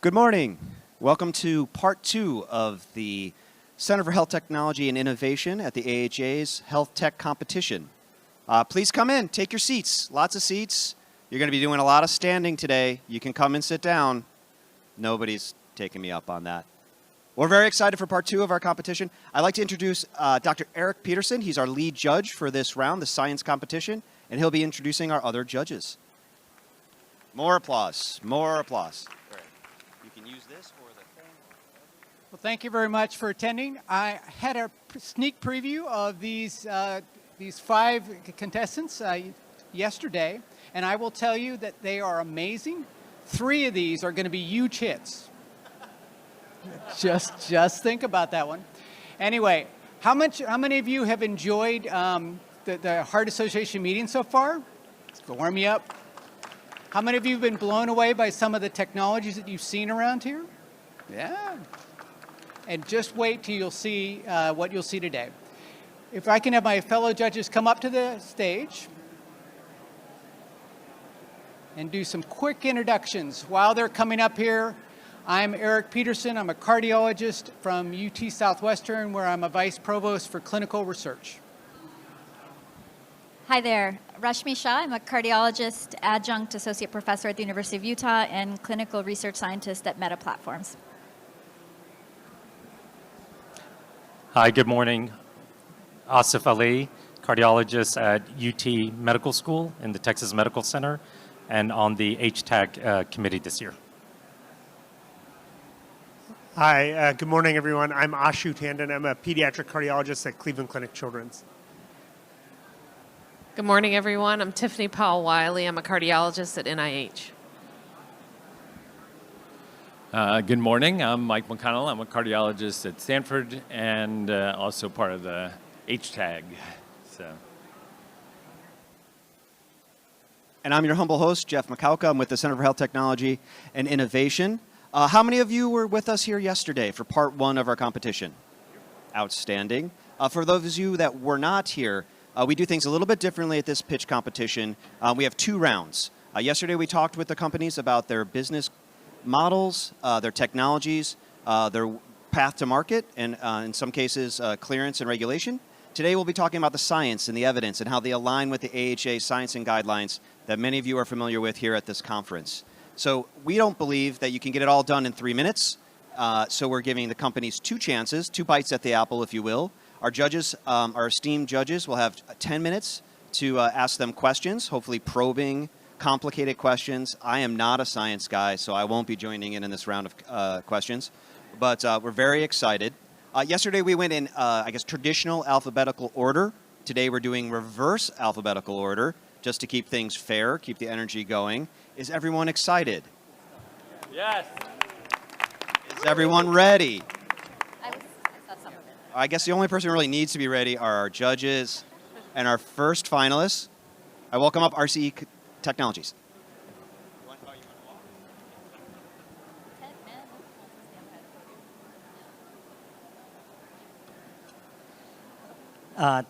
Good morning. Welcome to part 2 of the Center for Health Technology and Innovation at the AHA's Health Tech Competition. Please come in, take your seats, lots of seats. You're going to be doing a lot of standing today. You can come and sit down. Nobody's taking me up on that. We're very excited for part 2 of our competition. I'd like to introduce Dr. Eric Peterson. He's our lead judge for this round, the science competition, and he'll be introducing our other judges. More applause, more applause. You can use this or the thing. Well, thank you very much for attending. I had a sneak preview of these 5 contestants yesterday, and I will tell you that they are amazing. 3 of these are going to be huge hits. Just think about that one. Anyway, how many of you have enjoyed the Heart Association meeting so far? Let's warm you up. How many of you have been blown away by some of the technologies that you've seen around here? Yeah. And just wait till you'll see what you'll see today. If I can have my fellow judges come up to the stage and do some quick introductions. While they're coming up here, I'm Eric Peterson. I'm a cardiologist from UT Southwestern, where I'm a vice provost for clinical research. Hi there, Rashmi Shah. I'm a cardiologist, adjunct associate professor at the University of Utah, and clinical research scientist at Meta Platforms. Hi, good morning. Asif Ali, cardiologist at UT Medical School in the Texas Medical Center, and on the HTAG committee this year. Hi, good morning, everyone. I'm Ashu Tandon. I'm a pediatric cardiologist at Cleveland Clinic Children's. Good morning, everyone. I'm Tiffany Powell-Wiley. I'm a cardiologist at NIH. Good morning. I'm Mike McConnell. I'm a cardiologist at Stanford and also part of the HTAG. And I'm your humble host, Jeff McCauca. I'm with the Center for Health Technology and Innovation. How many of you were with us here yesterday for part 1 of our competition? Outstanding. For those of you that were not here, we do things a little bit differently at this pitch competition. We have 2 rounds. Yesterday we talked with the companies about their business models, their technologies, their path to market, and in some cases clearance and regulation. Today we'll be talking about the science and the evidence and how they align with the AHA science and guidelines that many of you are familiar with here at this conference. So we don't believe that you can get it all done in 3 minutes. So we're giving the companies 2 chances, 2 bites at the apple, if you will. Our judges, our esteemed judges, will have 10 minutes to ask them questions, hopefully probing, complicated questions. I am not a science guy, so I won't be joining in this round of questions. But we're very excited. Yesterday we went in, I guess, traditional alphabetical order. Today we're doing reverse alphabetical order, just to keep things fair, keep the energy going. Is everyone excited? Yes. Is everyone ready? I saw some of it. I guess the only person who really needs to be ready are our judges and our first finalists. I welcome up RCE Technologies.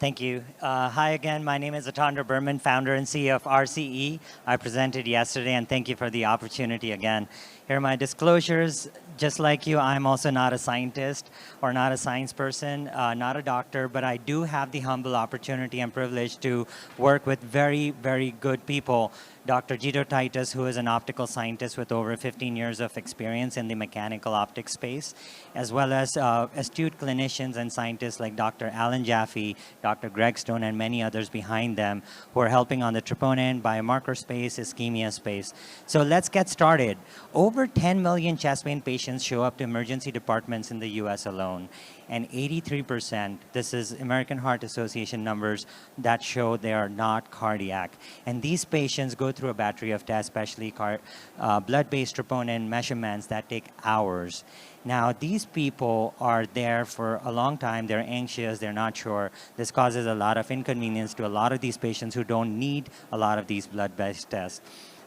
Thank you. Hi again, my name is Atandra Berman, founder and CEO of RCE. I presented yesterday, and thank you for the opportunity again. Here are my disclosures. Just like you, I'm also not a scientist or not a science person, not a doctor, but I do have the humble opportunity and privilege to work with very, very good people. Dr. Gito Titus, who is an optical scientist with over 15 years of experience in the mechanical optics space, as well as astute clinicians and scientists like Dr. Alan Jaffe, Dr. Greg Stone, and many others behind them who are helping on the troponin, biomarker space, ischemia space. So let's get started. Over 10 million chest pain patients show up to emergency departments in the US alone. And 83%, this is American Heart Association numbers that show they are not cardiac. And these patients go through a battery of tests, especially blood-based troponin measurements that take hours. Now, these people are there for a long time. They're anxious. They're not sure. This causes a lot of inconvenience to a lot of these patients who don't need a lot of these blood-based tests.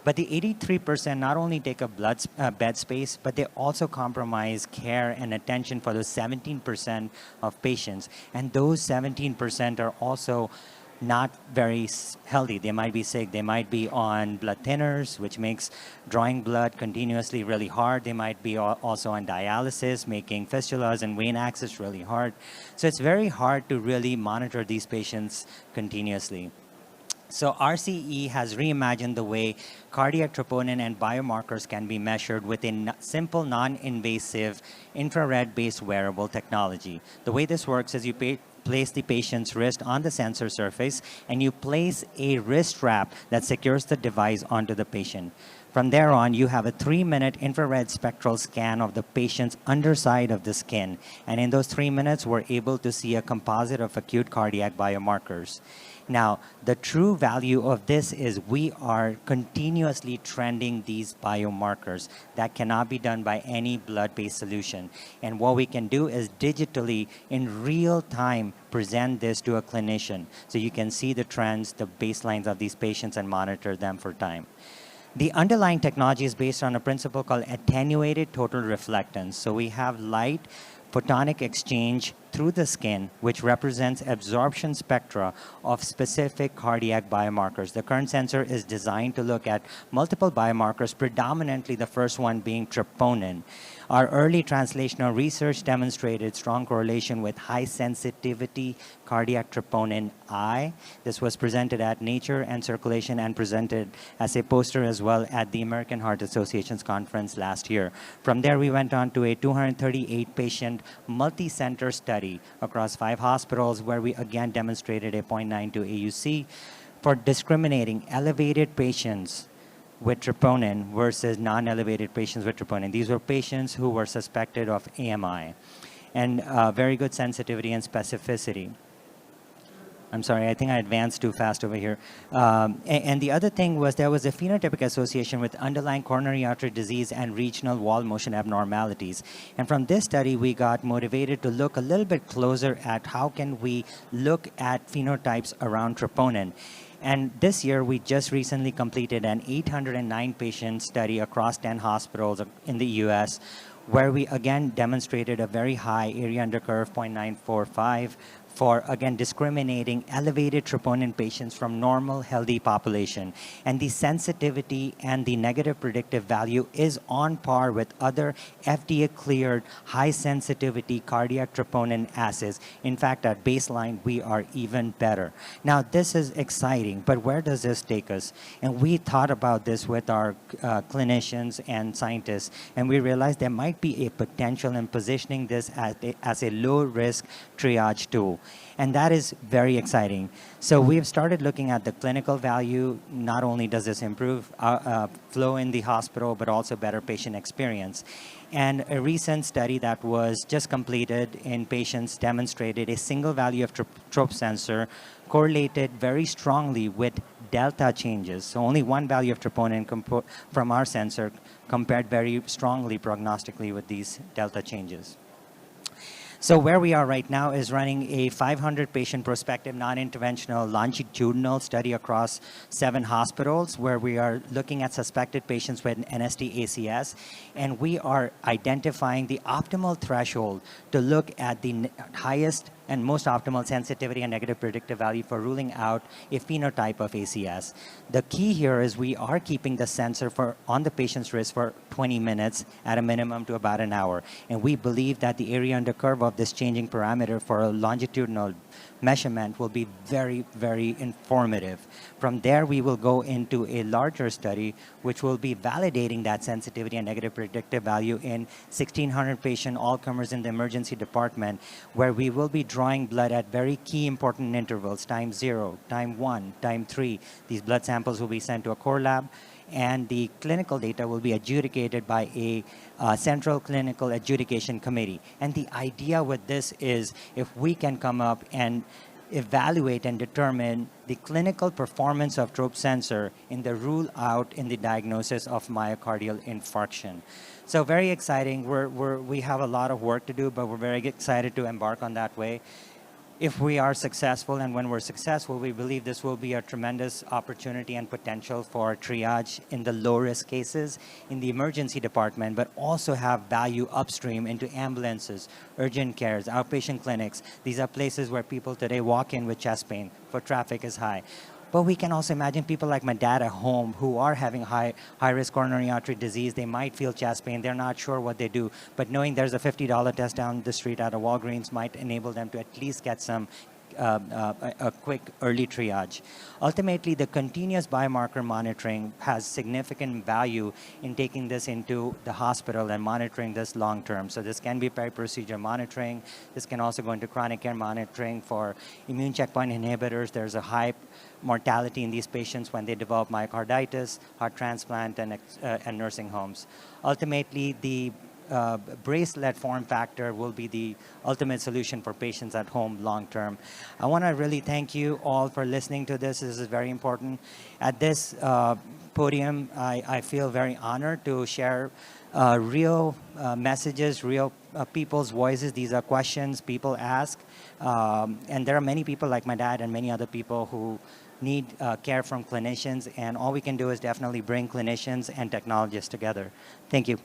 But the 83% not only take up bed space, but they also compromise care and attention for those 17% of patients. And those 17% are also not very healthy. They might be sick. They might be on blood thinners, which makes drawing blood continuously really hard. They might be also on dialysis, making fistulas and vein access really hard. So it's very hard to really monitor these patients continuously. So RCE has reimagined the way cardiac troponin and biomarkers can be measured with a simple, non-invasive, infrared-based wearable technology. The way this works is you place the patient's wrist on the sensor surface, and you place a wrist strap that secures the device onto the patient. From there on, you have a 3-minute infrared spectral scan of the patient's underside of the skin. And in those 3 minutes, we're able to see a composite of acute cardiac biomarkers. Now, the true value of this is we are continuously trending these biomarkers. That cannot be done by any blood-based solution. And what we can do is digitally, in real time, present this to a clinician. So you can see the trends, the baselines of these patients, and monitor them for time. The underlying technology is based on a principle called attenuated total reflectance. So we have light photonic exchange through the skin, which represents absorption spectra of specific cardiac biomarkers. The current sensor is designed to look at multiple biomarkers, predominantly the first one being troponin. Our early translational research demonstrated strong correlation with high sensitivity cardiac troponin I. This was presented at Nature and Circulation and presented as a poster as well at the American Heart Association's conference last year. From there, we went on to a 238-patient multi-center study across 5 hospitals where we again demonstrated a 0.92 AUC for discriminating elevated patients with troponin versus non-elevated patients with troponin. These were patients who were suspected of AMI, and very good sensitivity and specificity. I'm sorry, I think I advanced too fast over here. And the other thing was there was a phenotypic association with underlying coronary artery disease and regional wall motion abnormalities. And from this study, we got motivated to look a little bit closer at how can we look at phenotypes around troponin. And this year, we just recently completed an 809-patient study across 10 hospitals in the US, where we again demonstrated a very high area under curve, 0.945, for, again, discriminating elevated troponin patients from normal, healthy population. And the sensitivity and the negative predictive value is on par with other FDA-cleared high-sensitivity cardiac troponin assays. In fact, at baseline, we are even better. Now, this is exciting, but where does this take us? And we thought about this with our clinicians and scientists, and we realized there might be a potential in positioning this as a low-risk triage tool. And that is very exciting. So we've started looking at the clinical value. Not only does this improve flow in the hospital, but also better patient experience. And a recent study that was just completed in patients demonstrated a single value of trope sensor correlated very strongly with delta changes. So only one value of troponin from our sensor compared very strongly prognostically with these delta changes. So where we are right now is running a 500-patient prospective non-interventional longitudinal study across 7 hospitals where we are looking at suspected patients with NST-ACS, and we are identifying the optimal threshold to look at the highest and most optimal sensitivity and negative predictive value for ruling out a phenotype of ACS. The key here is we are keeping the sensor on the patient's wrist for 20 minutes at a minimum to about an hour. And we believe that the area under curve of this changing parameter for a longitudinal measurement will be very, very informative. From there, we will go into a larger study, which will be validating that sensitivity and negative predictive value in 1,600 patient all-comers in the emergency department, where we will be drawing blood at very key important intervals, time 0, time 1, time 3. These blood samples will be sent to a core lab, and the clinical data will be adjudicated by a central clinical adjudication committee. And the idea with this is if we can come up and evaluate and determine the clinical performance of trope sensor in the rule out in the diagnosis of myocardial infarction. So very exciting. We have a lot of work to do, but we're very excited to embark on that way. if we are successful, and when we're successful, we believe this will be a tremendous opportunity and potential for triage in the low-risk cases in the emergency department, but also have value upstream into ambulances, urgent cares, outpatient clinics. These are places where people today walk in with chest pain, foot traffic is high. But we can also imagine people like my dad at home who are having high-risk coronary artery disease. They might feel chest pain. They're not sure what they do. But knowing there's a $50 test down the street at a Walgreens might enable them to at least get some a quick early triage. Ultimately, the continuous biomarker monitoring has significant value in taking this into the hospital and monitoring this long term. So this can be peri-procedure monitoring. This can also go into chronic care monitoring for immune checkpoint inhibitors. There's a high mortality in these patients when they develop myocarditis, heart transplant, and nursing homes. Ultimately, the bracelet form factor will be the ultimate solution for patients at home long term. I want to really thank you all for listening to this. This is very important. At this podium, I feel very honored to share real messages, real people's voices. These are questions people ask. And there are many people like my dad and many other people who need care from clinicians. And all we can do is definitely bring clinicians and technologists together. Thank you.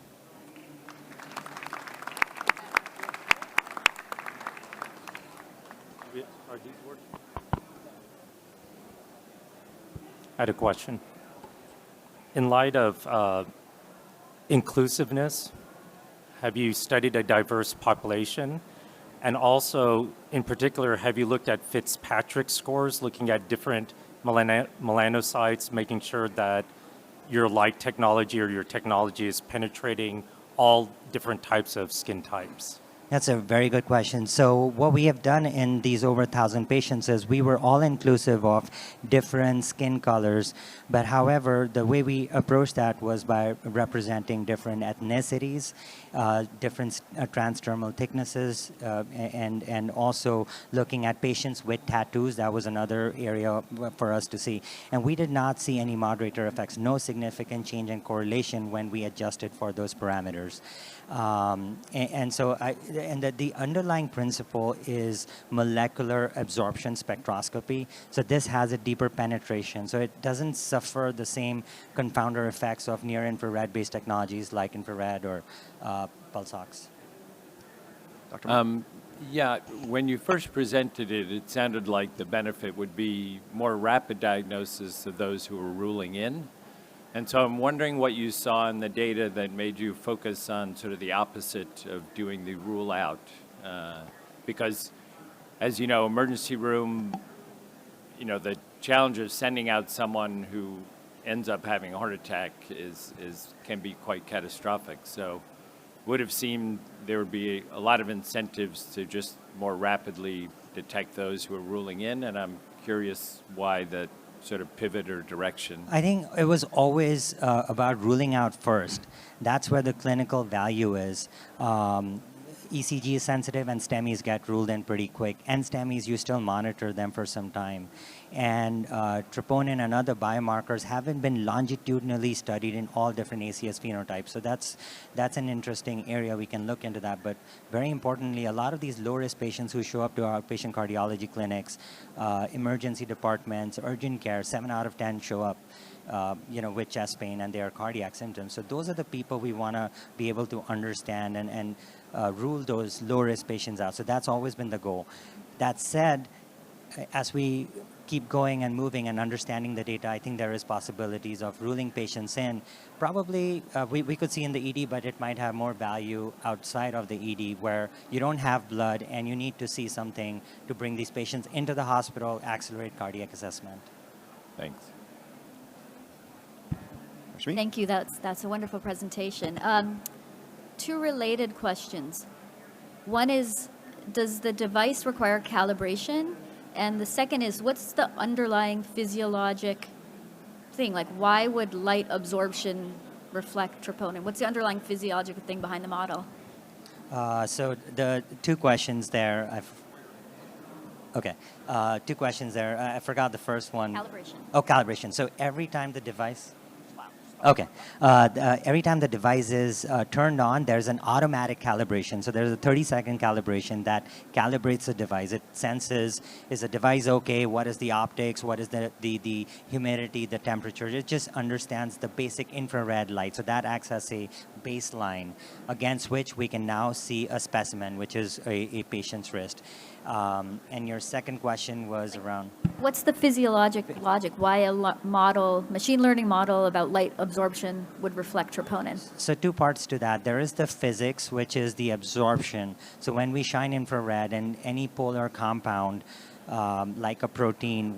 I had a question. In light of inclusiveness, have you studied a diverse population? And also, in particular, have you looked at Fitzpatrick scores, looking at different melanocytes, making sure that your light technology or your technology is penetrating all different types of skin types? That's a very good question. So what we have done in these over 1,000 patients is we were all inclusive of different skin colors. But however, the way we approached that was by representing different ethnicities, different transdermal thicknesses, and also looking at patients with tattoos. That was another area for us to see. And we did not see any moderator effects, no significant change in correlation when we adjusted for those parameters. The underlying principle is molecular absorption spectroscopy. So this has a deeper penetration. So it doesn't suffer the same confounder effects of near-infrared based technologies like infrared or pulse ox. Dr. Mark? Yeah, when you first presented it, it sounded like the benefit would be more rapid diagnosis of those who were ruling in. And so I'm wondering what you saw in the data that made you focus on sort of the opposite of doing the rule out. Because, as you know, emergency room, the challenge of sending out someone who ends up having a heart attack can be quite catastrophic. So would have seemed there would be a lot of incentives to just more rapidly detect those who are ruling in, and I'm curious why that sort of pivot or direction? I think it was always about ruling out first. That's where the clinical value is. ECG is sensitive and STEMIs get ruled in pretty quick. And STEMIs, you still monitor them for some time. And troponin and other biomarkers haven't been longitudinally studied in all different ACS phenotypes. So that's an interesting area. We can look into that. But very importantly, a lot of these low-risk patients who show up to our outpatient cardiology clinics, emergency departments, urgent care, 7 out of 10 show up with chest pain and their cardiac symptoms. So those are the people we want to be able to understand and rule those low-risk patients out. So that's always been the goal. That said, as we keep going and moving and understanding the data, I think there is possibilities of ruling patients in. Probably we could see in the ED, but it might have more value outside of the ED where you don't have blood and you need to see something to bring these patients into the hospital, accelerate cardiac assessment. Thanks. Rashmi? Thank you. That's a wonderful presentation. 2 related questions. One is, does the device require calibration? And the second is, what's the underlying physiologic thing? Like, why would light absorption reflect troponin? What's the underlying physiological thing behind the model? So the 2 questions there. Okay, 2 questions there. I forgot the first one. Calibration. Oh, calibration. So every time the device. Okay. Every time the device is turned on, there's an automatic calibration. So there's a 30-second calibration that calibrates the device. It senses, is the device okay? What is the optics? What is the humidity, the temperature? It just understands the basic infrared light. So that acts as a baseline against which we can now see a specimen, which is a patient's wrist. And your second question was around? What's the physiologic logic? Why a model, machine learning model about light absorption would reflect troponin? So two parts to that. There is the physics, which is the absorption. So when we shine infrared and any polar compound, like a protein,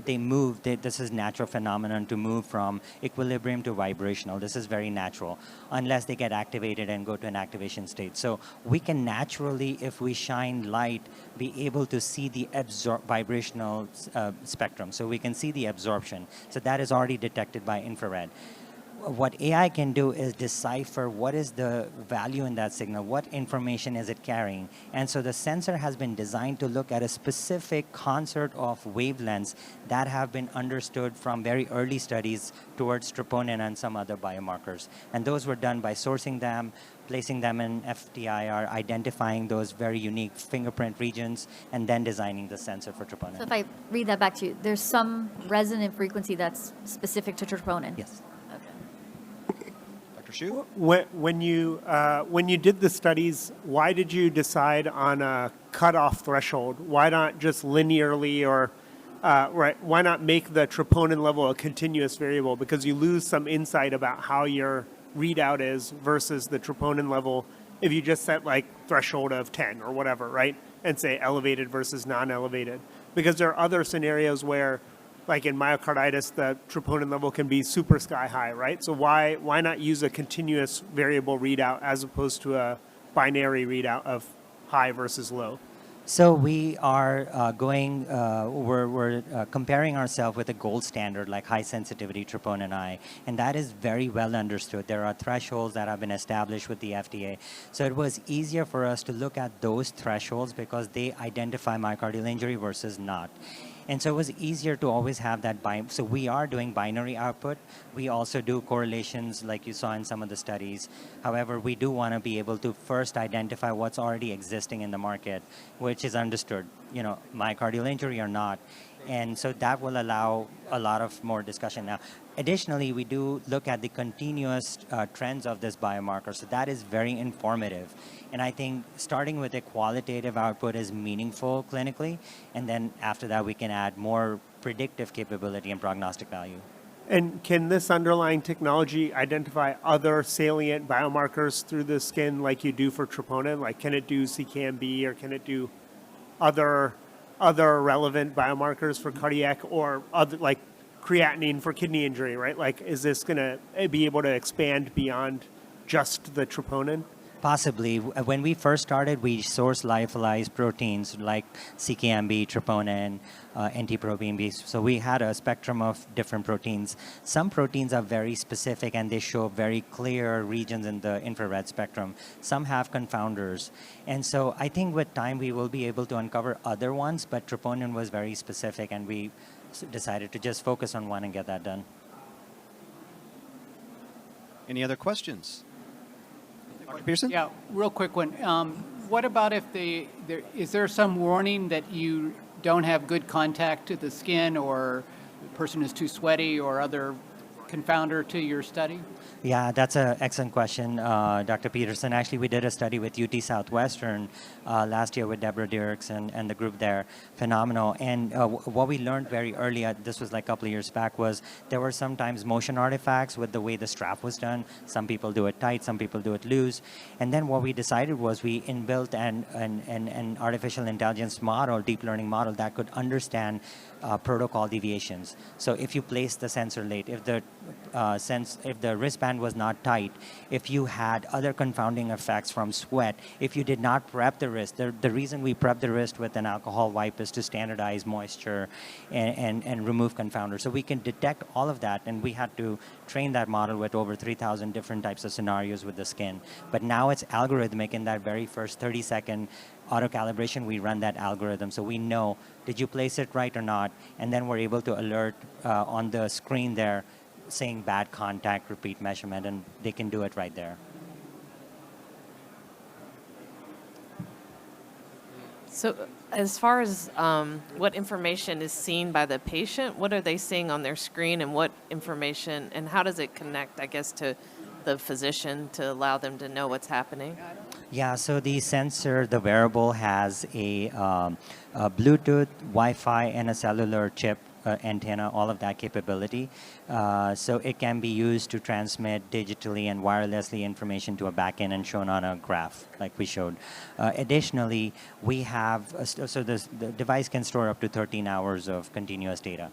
they move. This is natural phenomenon to move from equilibrium to vibrational. This is very natural, unless they get activated and go to an activation state. So we can naturally, if we shine light, be able to see the vibrational spectrum. So we can see the absorption. So that is already detected by infrared. What AI can do is decipher what is the value in that signal, what information is it carrying. And so the sensor has been designed to look at a specific concert of wavelengths that have been understood from very early studies towards troponin and some other biomarkers. And those were done by sourcing them, placing them in FTIR, identifying those very unique fingerprint regions, and then designing the sensor for troponin. So if I read that back to you, there's some resonant frequency that's specific to troponin. Yes. Dr. Shu? When you did the studies, why did you decide on a cutoff threshold? Why not just linearly or right? Why not make the troponin level a continuous variable? Because you lose some insight about how your readout is versus the troponin level if you just set like threshold of 10 or whatever, right? And say elevated versus non-elevated. Because there are other scenarios where, like in myocarditis, the troponin level can be super sky high, right? So why not use a continuous variable readout as opposed to a binary readout of high versus low? So we are we're comparing ourselves with a gold standard like high sensitivity troponin I, and that is very well understood. There are thresholds that have been established with the FDA. So it was easier for us to look at those thresholds because they identify myocardial injury versus not. And so it was easier to always have that so we are doing binary output. We also do correlations like you saw in some of the studies. However, we do want to be able to first identify what's already existing in the market, which is understood, myocardial injury or not. And so that will allow a lot of more discussion now. Additionally, we do look at the continuous trends of this biomarker. So that is very informative. And I think starting with a qualitative output is meaningful clinically. And then after that, we can add more predictive capability and prognostic value. And can this underlying technology identify other salient biomarkers through the skin like you do for troponin? Like can it do CKMB or can it do other relevant biomarkers for cardiac or other like creatinine for kidney injury, right? Like is this going to be able to expand beyond just the troponin? Possibly. When we first started, we sourced lyophilized proteins like CKMB, troponin, NT-proBNP. So we had a spectrum of different proteins. Some proteins are very specific and they show very clear regions in the infrared spectrum. Some have confounders. And so I think with time we will be able to uncover other ones, but troponin was very specific and we decided to just focus on one and get that done. Any other questions? Dr. Pearson? Yeah, real quick one. What about if is there some warning that you don't have good contact to the skin or the person is too sweaty or other confounder to your study? Yeah, that's an excellent question, Dr. Peterson. Actually, we did a study with UT Southwestern last year with Deborah Dirks and the group there. Phenomenal. And what we learned very early, this was like a couple of years back, was there were sometimes motion artifacts with the way the strap was done. Some people do it tight, some people do it loose. And then what we decided was we inbuilt an artificial intelligence model, deep learning model that could understand protocol deviations. So if you place the sensor late, if the wristband was not tight, if you had other confounding effects from sweat, if you did not prep the wrist, the reason we prep the wrist with an alcohol wipe is to standardize moisture and remove confounders. So we can detect all of that, and we had to train that model with over 3,000 different types of scenarios with the skin. But now it's algorithmic. In that very first 30-second auto-calibration, we run that algorithm. So we know, did you place it right or not? And then we're able to alert on the screen there, saying bad contact, repeat measurement, and they can do it right there. So, as far as what information is seen by the patient, what are they seeing on their screen, and what information, and how does it connect, I guess, to the physician to allow them to know what's happening? Yeah, so the sensor, the wearable, has a Bluetooth, Wi-Fi, and a cellular chip antenna, all of that capability. So it can be used to transmit digitally and wirelessly information to a backend and shown on a graph, like we showed. Additionally, we have, the device can store up to 13 hours of continuous data.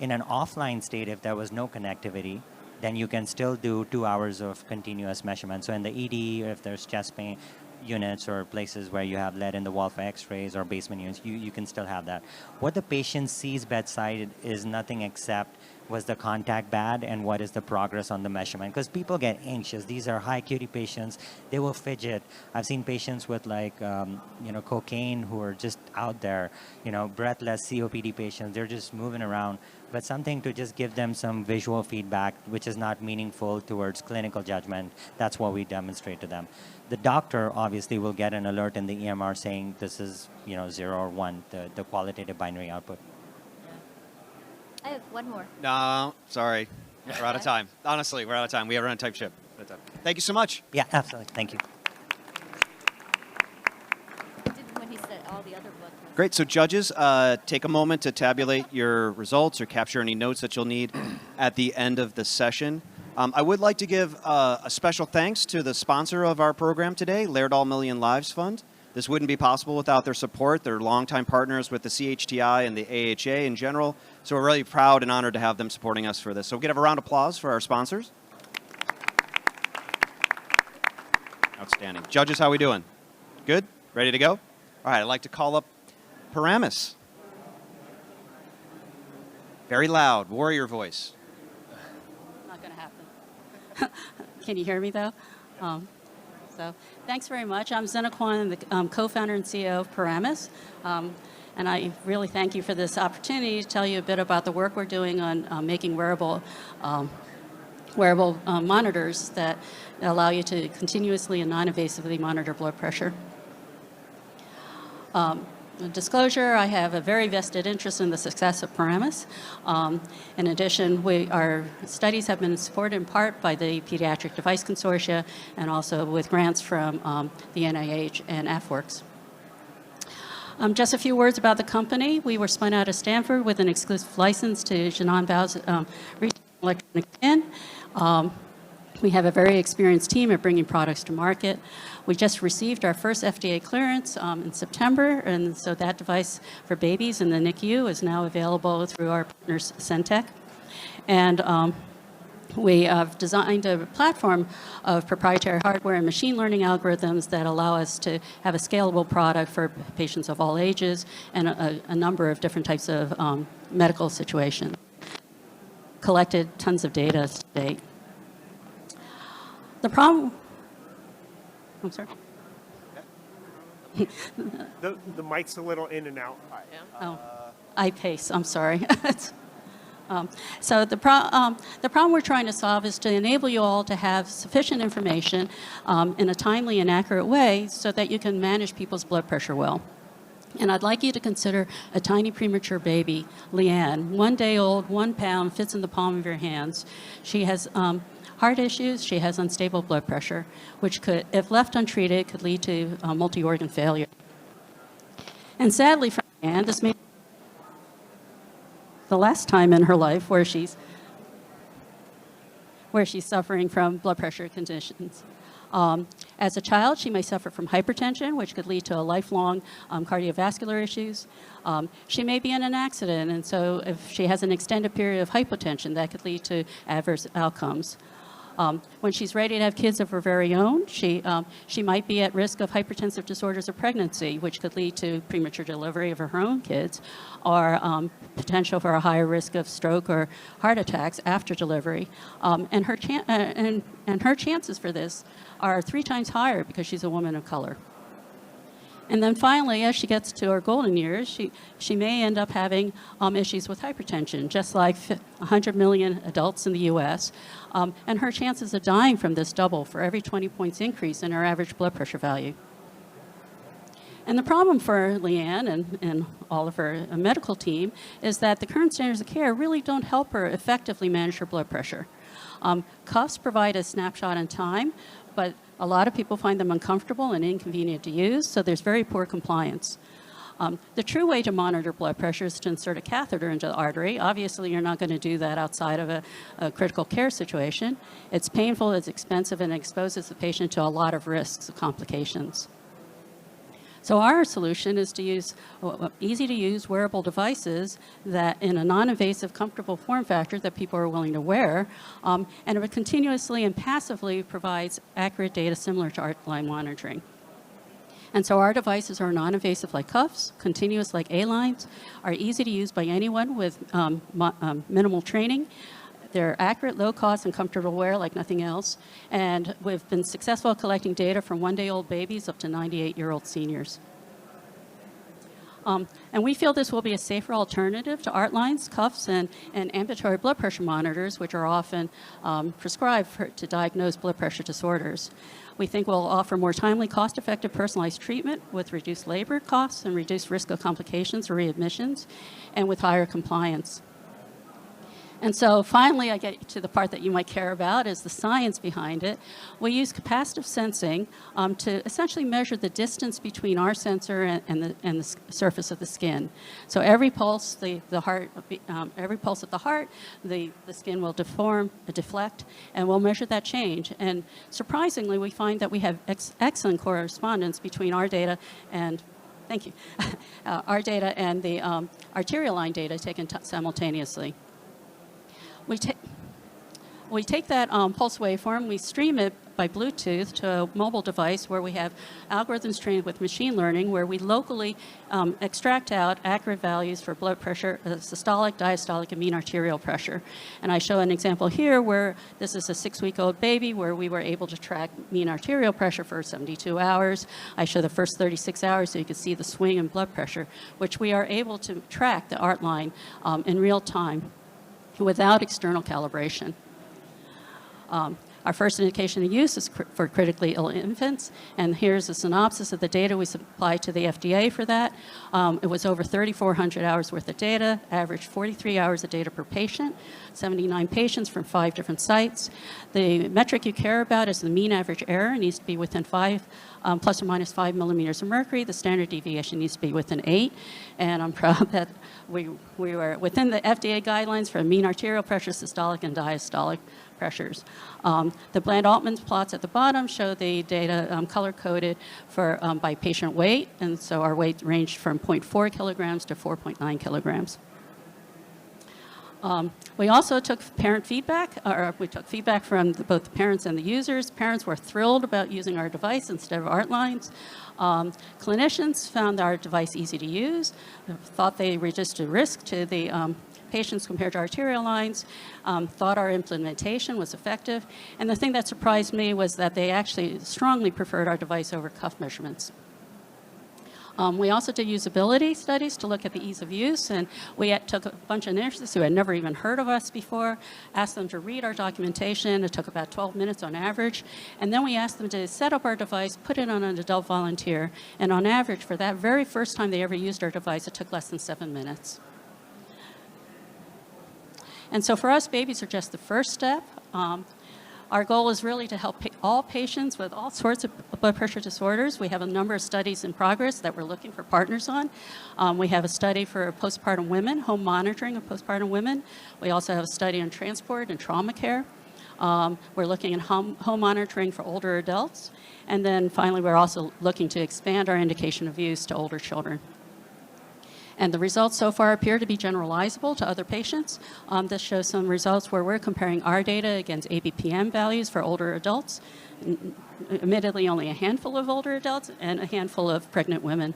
In an offline state, if there was no connectivity, then you can still do 2 hours of continuous measurement. So in the ED, if there's chest pain units or places where you have lead in the wall for x-rays or basement units, you can still have that. What the patient sees bedside is nothing except was the contact bad and what is the progress on the measurement. Because people get anxious. These are high acuity patients. They will fidget. I've seen patients with like, cocaine who are just out there, breathless COPD patients. They're just moving around. But something to just give them some visual feedback, which is not meaningful towards clinical judgment. That's what we demonstrate to them. The doctor obviously will get an alert in the EMR saying this is, 0 or 1, the qualitative binary output. I have one more. No, sorry. We're out of time. Honestly, we're out of time. We have run a tight ship. Thank you so much. Yeah, absolutely. Thank you. When he said all the other blood tests. Great. So judges, take a moment to tabulate your results or capture any notes that you'll need at the end of the session. I would like to give a special thanks to the sponsor of our program today, Laerdal Million Lives Fund. This wouldn't be possible without their support. They're longtime partners with the CHTI and the AHA in general. So we're really proud and honored to have them supporting us for this. So we can have a round of applause for our sponsors. Outstanding. Judges, how we doing? Good? Ready to go? All right, I'd like to call up Paramus. Very loud, warrior voice. Not going to happen. Can you hear me, though? So thanks very much. I'm Zena Kwan, I'm the co-founder and CEO of Paramus. And I really thank you for this opportunity to tell you a bit about the work we're doing on making wearable monitors that allow you to continuously and non-invasively monitor blood pressure. Disclosure, I have a very vested interest in the success of Paramus. In addition, our studies have been supported in part by the Pediatric Device Consortia and also with grants from the NIH and AFWorks. Just a few words about the company. We were spun out of Stanford with an exclusive license to Jinan Bao's Retail Electronic Pin. We have a very experienced team at bringing products to market. We just received our first FDA clearance in September, and so that device for babies in the NICU is now available through our partners, Centec. And we have designed a platform of proprietary hardware and machine learning algorithms that allow us to have a scalable product for patients of all ages and a number of different types of medical situations. Collected tons of data to date. The problem, I'm sorry. The mic's a little in and out. Oh, I-PACE, I'm sorry. So the problem we're trying to solve is to enable you all to have sufficient information in a timely and accurate way so that you can manage people's blood pressure well. And I'd like you to consider a tiny premature baby, Leanne, 1 day old, 1 pound, fits in the palm of your hands. She has heart issues, she has unstable blood pressure, which could, if left untreated, could lead to multi-organ failure. And sadly for Leanne, this may be the last time in her life where she's suffering from blood pressure conditions. As a child, she may suffer from hypertension, which could lead to a lifelong cardiovascular issues. She may be in an accident, and so if she has an extended period of hypotension, that could lead to adverse outcomes. When she's ready to have kids of her very own, she might be at risk of hypertensive disorders of pregnancy, which could lead to premature delivery of her own kids, or potential for a higher risk of stroke or heart attacks after delivery. And her chances for this are 3 times higher because she's a woman of color. And then finally, as she gets to her golden years, she may end up having issues with hypertension, just like 100 million adults in the U.S. And her chances of dying from this double for every 20 points increase in her average blood pressure value. And the problem for Leanne and all of her medical team is that the current standards of care really don't help her effectively manage her blood pressure. Cuffs provide a snapshot in time, but a lot of people find them uncomfortable and inconvenient to use, so there's very poor compliance. The true way to monitor blood pressure is to insert a catheter into the artery. Obviously, you're not going to do that outside of a critical care situation. It's painful, it's expensive, and it exposes the patient to a lot of risks of complications. So our solution is to use easy-to-use wearable devices that, in a non-invasive, comfortable form factor that people are willing to wear, and it continuously and passively provides accurate data similar to Artline monitoring. And so our devices are non-invasive like cuffs, continuous like A-lines, are easy to use by anyone with minimal training. They're accurate, low cost, and comfortable to wear like nothing else. And we've been successful at collecting data from one-day-old babies up to 98-year-old seniors. And we feel this will be a safer alternative to Artlines, cuffs, and ambulatory blood pressure monitors, which are often prescribed to diagnose blood pressure disorders. We think we'll offer more timely, cost-effective, personalized treatment with reduced labor costs and reduced risk of complications or readmissions, and with higher compliance. And so finally, I get to the part that you might care about, is the science behind it. We use capacitive sensing to essentially measure the distance between our sensor and the surface of the skin. So every pulse, every pulse at the heart, the skin will deflect, and we'll measure that change. And surprisingly, we find that we have excellent correspondence between our data and thank you, our data and the arterial line data taken simultaneously. We take that pulse waveform, we stream it by Bluetooth to a mobile device where we have algorithms trained with machine learning, where we locally extract out accurate values for blood pressure, systolic, diastolic, and mean arterial pressure. And I show an example here where this is a 6-week-old baby where we were able to track mean arterial pressure for 72 hours. I show the first 36 hours so you can see the swing in blood pressure, which we are able to track the Artline in real time without external calibration. Our first indication of use is for critically ill infants, and here's a synopsis of the data we supplied to the FDA for that. It was over 3,400 hours worth of data, averaged 43 hours of data per patient, 79 patients from 5 different sites. The metric you care about is the mean average error. It needs to be within plus or minus 5 millimeters of mercury. The standard deviation needs to be within 8, and I'm proud that we were within the FDA guidelines for mean arterial pressure, systolic, and diastolic pressures. The Bland-Altman plots at the bottom show the data color-coded for by patient weight, and so our weight ranged from 0.4 kilograms to 4.9 kilograms. We also took parent feedback, or we took feedback from both the parents and the users. Parents were thrilled about using our device instead of Artlines. Clinicians found our device easy to use, thought they reduced the risk to the patients compared to arterial lines, thought our implementation was effective, and the thing that surprised me was that they actually strongly preferred our device over cuff measurements. We also did usability studies to look at the ease of use, and we took a bunch of nurses who had never even heard of us before, asked them to read our documentation. It took about 12 minutes on average, and then we asked them to set up our device, put it on an adult volunteer, and on average, for that very first time they ever used our device, it took less than 7 minutes. And so for us, babies are just the first step. Our goal is really to help all patients with all sorts of blood pressure disorders. We have a number of studies in progress that we're looking for partners on. We have a study for postpartum women, home monitoring of postpartum women. We also have a study on transport and trauma care. We're looking at home monitoring for older adults. And then finally, we're also looking to expand our indication of use to older children. And the results so far appear to be generalizable to other patients. This shows some results where we're comparing our data against ABPM values for older adults, admittedly only a handful of older adults and a handful of pregnant women.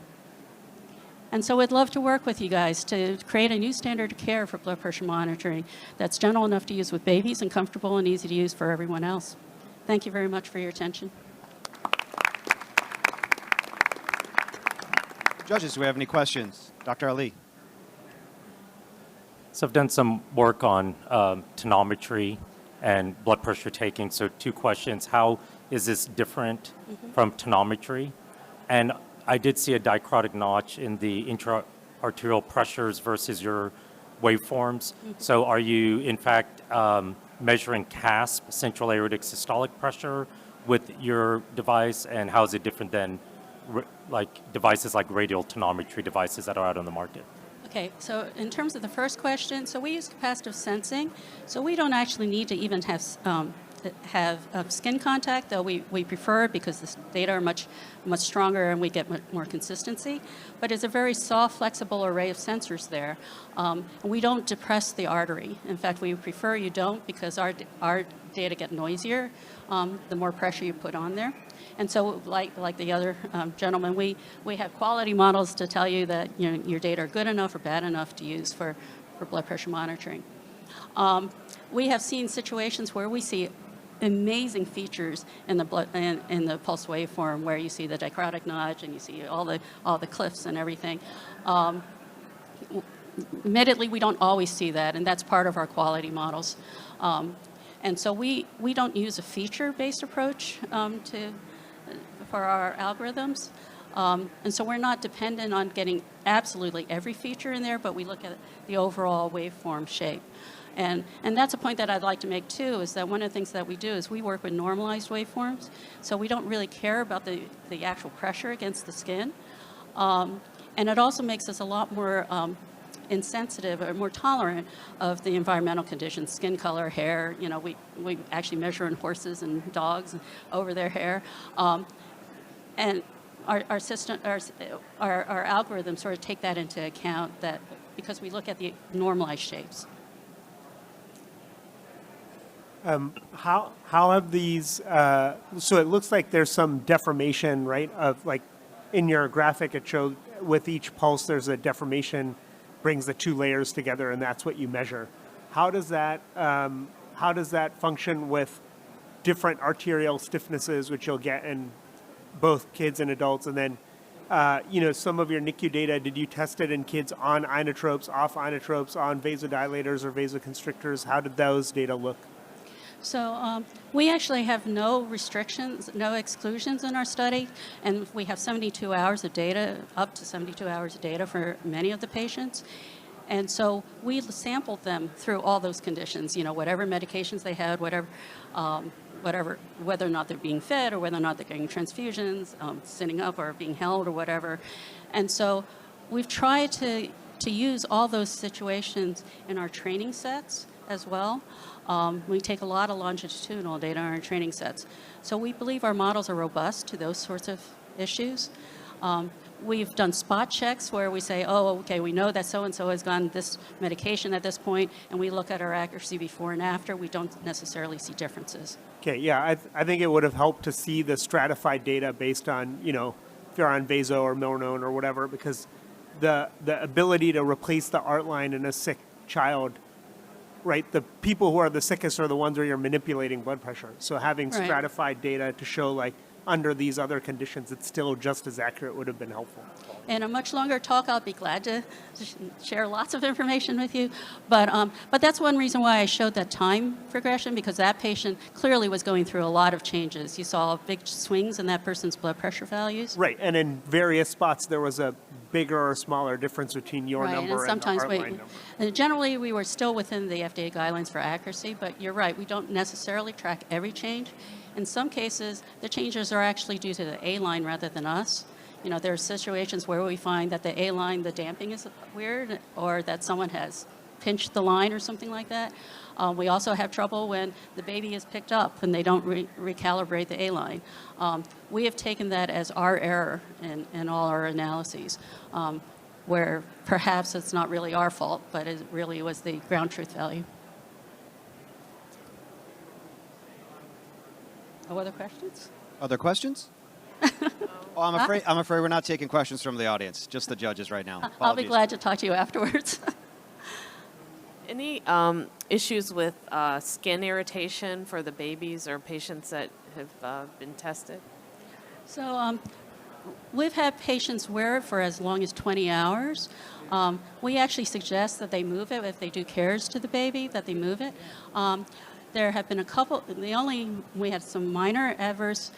And so we'd love to work with you guys to create a new standard of care for blood pressure monitoring that's gentle enough to use with babies and comfortable and easy to use for everyone else. Thank you very much for your attention. Judges, do we have any questions? Dr. Ali. So I've done some work on tonometry and blood pressure taking. So 2 questions. How is this different from tonometry? And I did see a dicrotic notch in the intra-arterial pressures versus your waveforms. So are you, in fact, measuring CASP, central aortic systolic pressure, with your device? And how is it different than like devices like radial tonometry devices that are out on the market? Okay, so in terms of the first question, so we use capacitive sensing, so we don't actually need to even have skin contact, though we prefer it because the data are much stronger and we get much more consistency. But it's a very soft, flexible array of sensors there. And we don't depress the artery. In fact, we prefer you don't, because our data get noisier the more pressure you put on there. And so, like the other gentleman, we have quality models to tell you that your data are good enough or bad enough to use for blood pressure monitoring. We have seen situations where we see amazing features in the in the pulse waveform, where you see the dicrotic notch and you see all the cliffs and everything. Admittedly, we don't always see that, and that's part of our quality models. And so we don't use a feature-based approach for our algorithms. And so we're not dependent on getting absolutely every feature in there, but we look at the overall waveform shape. And that's a point that I'd like to make too, is that one of the things that we do is we work with normalized waveforms. So we don't really care about the actual pressure against the skin. And it also makes us a lot more insensitive or more tolerant of the environmental conditions, skin color, hair. We actually measure in horses and dogs over their hair. And our system, our algorithms sort of take that into account, that because we look at the normalized shapes. How have these? So it looks like there's some deformation, right? Of like in your graphic, it showed with each pulse there's a deformation, brings the 2 layers together, and that's what you measure. How does that function with different arterial stiffnesses, which you'll get in both kids and adults? And then, some of your NICU data, did you test it in kids on inotropes, off inotropes, on vasodilators or vasoconstrictors? How did those data look? So we actually have no restrictions, no exclusions in our study, and we have 72 hours of data, up to 72 hours of data for many of the patients. And so we sampled them through all those conditions, whatever medications they had, whether or not they're being fed or whether or not they're getting transfusions, sitting up or being held or whatever. And so we've tried to use all those situations in our training sets as well. We take a lot of longitudinal data in our training sets. So we believe our models are robust to those sorts of issues. We've done spot checks where we say, okay, we know that so-and-so has gotten this medication at this point, and we look at our accuracy before and after. We don't necessarily see differences. Okay, yeah, I think it would have helped to see the stratified data based on, if you're on vaso or milrinone or whatever, because the ability to replace the art line in a sick child, right? The people who are the sickest are the ones where you're manipulating blood pressure. So having Right. stratified data to show like under these other conditions, it's still just as accurate would have been helpful. In a much longer talk, I'll be glad to share lots of information with you. But that's one reason why I showed that time progression, because that patient clearly was going through a lot of changes. You saw big swings in that person's blood pressure values. Right, and in various spots, there was a bigger or smaller difference between your Right, number and sometimes and the art line number. generally we were still within the FDA guidelines for accuracy, but you're right, we don't necessarily track every change. In some cases, the changes are actually due to the A line rather than us. There are situations where we find that the A line, the damping is weird, or that someone has pinched the line or something like that. We also have trouble when the baby is picked up and they don't recalibrate the A line. We have taken that as our error in all our analyses, where perhaps it's not really our fault, but it really was the ground truth value. No other questions? Other questions? Oh, I'm afraid we're not taking questions from the audience. Just the judges right now. I'll be Apologies. glad to talk to you afterwards. Any issues with skin irritation for the babies or patients that have been tested? So we've had patients wear it for as long as 20 hours. We actually suggest that they move it if they do cares to the baby, that they move it. There have been a couple, we had some minor adverse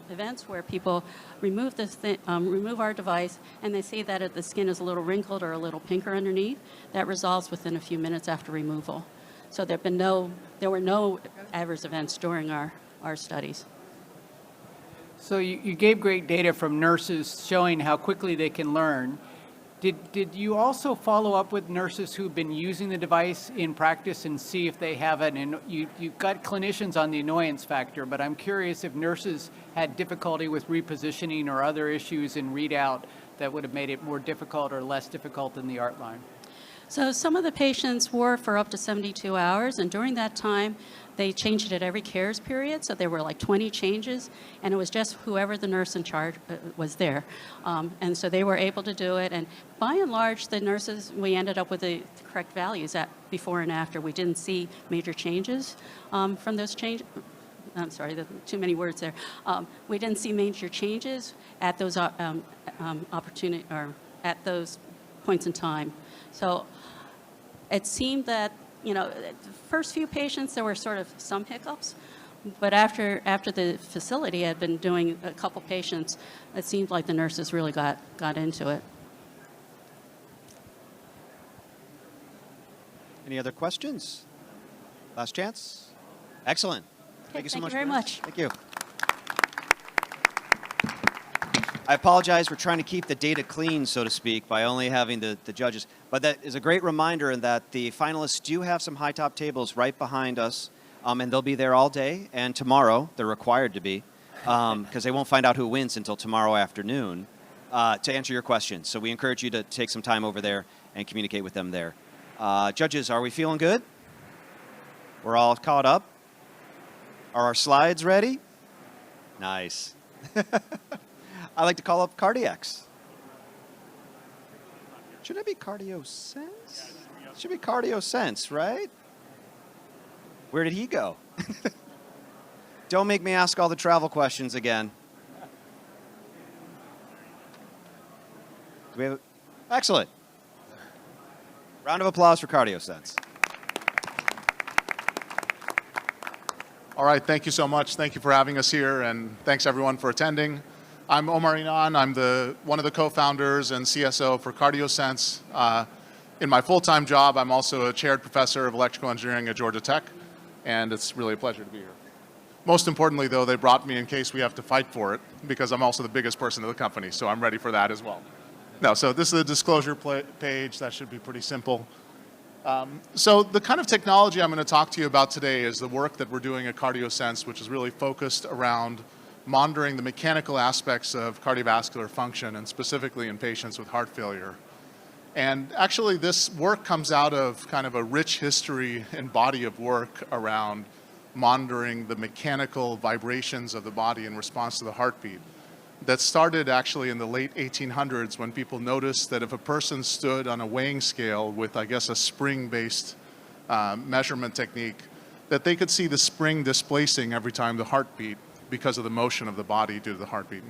events where people remove remove our device and they see that the skin is a little wrinkled or a little pinker underneath. That resolves within a few minutes after removal. So there were no adverse events during our studies. So you gave great data from nurses showing how quickly they can learn. Did you also follow up with nurses who've been using the device in practice and see if they have it? And you've got clinicians on the annoyance factor, but I'm curious if nurses had difficulty with repositioning or other issues in readout that would have made it more difficult or less difficult than the art line. So some of the patients were for up to 72 hours, and during that time, they changed it at every cares period, so there were like 20 changes, and it was just whoever the nurse in charge was there. And so they were able to do it, and by and large, the nurses, we ended up with the correct values at before and after. We didn't see major changes from those changes. I'm sorry, too many words there. We didn't see major changes at those opportunity or at those points in time. So it seemed that, the first few patients, there were sort of some hiccups, but after the facility had been doing a couple patients, it seemed like the nurses really got into it. Any other questions? Last chance? Excellent. Thank you so much. Thank you very much. Thank you. I apologize for trying to keep the data clean, so to speak, by only having the judges. But that is a great reminder in that the finalists do have some high top tables right behind us, and they'll be there all day. And tomorrow, they're required to be, because they won't find out who wins until tomorrow afternoon, to answer your questions. So we encourage you to take some time over there and communicate with them there. Judges, are we feeling good? We're all caught up? Are our slides ready? Nice. I like to call up Cardiacs. Should it be CardioSense? Should be CardioSense, right? Where did he go? Don't make me ask all the travel questions again. Do we have? Excellent. Round of applause for CardioSense. All right, thank you so much. Thank you for having us here, and thanks everyone for attending. I'm Omar Inan. I'm one of the co-founders and CSO for CardioSense. In my full-time job, I'm also a chaired professor of electrical engineering at Georgia Tech, and it's really a pleasure to be here. Most importantly, though, they brought me in case we have to fight for it, because I'm also the biggest person in the company, so I'm ready for that as well. No, so this is a disclosure page. That should be pretty simple. So the kind of technology I'm going to talk to you about today is the work that we're doing at CardioSense, which is really focused around monitoring the mechanical aspects of cardiovascular function, and specifically in patients with heart failure. And actually, this work comes out of kind of a rich history and body of work around monitoring the mechanical vibrations of the body in response to the heartbeat. That started actually in the late 1800s when people noticed that if a person stood on a weighing scale with, I guess, a spring-based measurement technique, that they could see the spring displacing every time the heart beat, because of the motion of the body due to the heartbeat.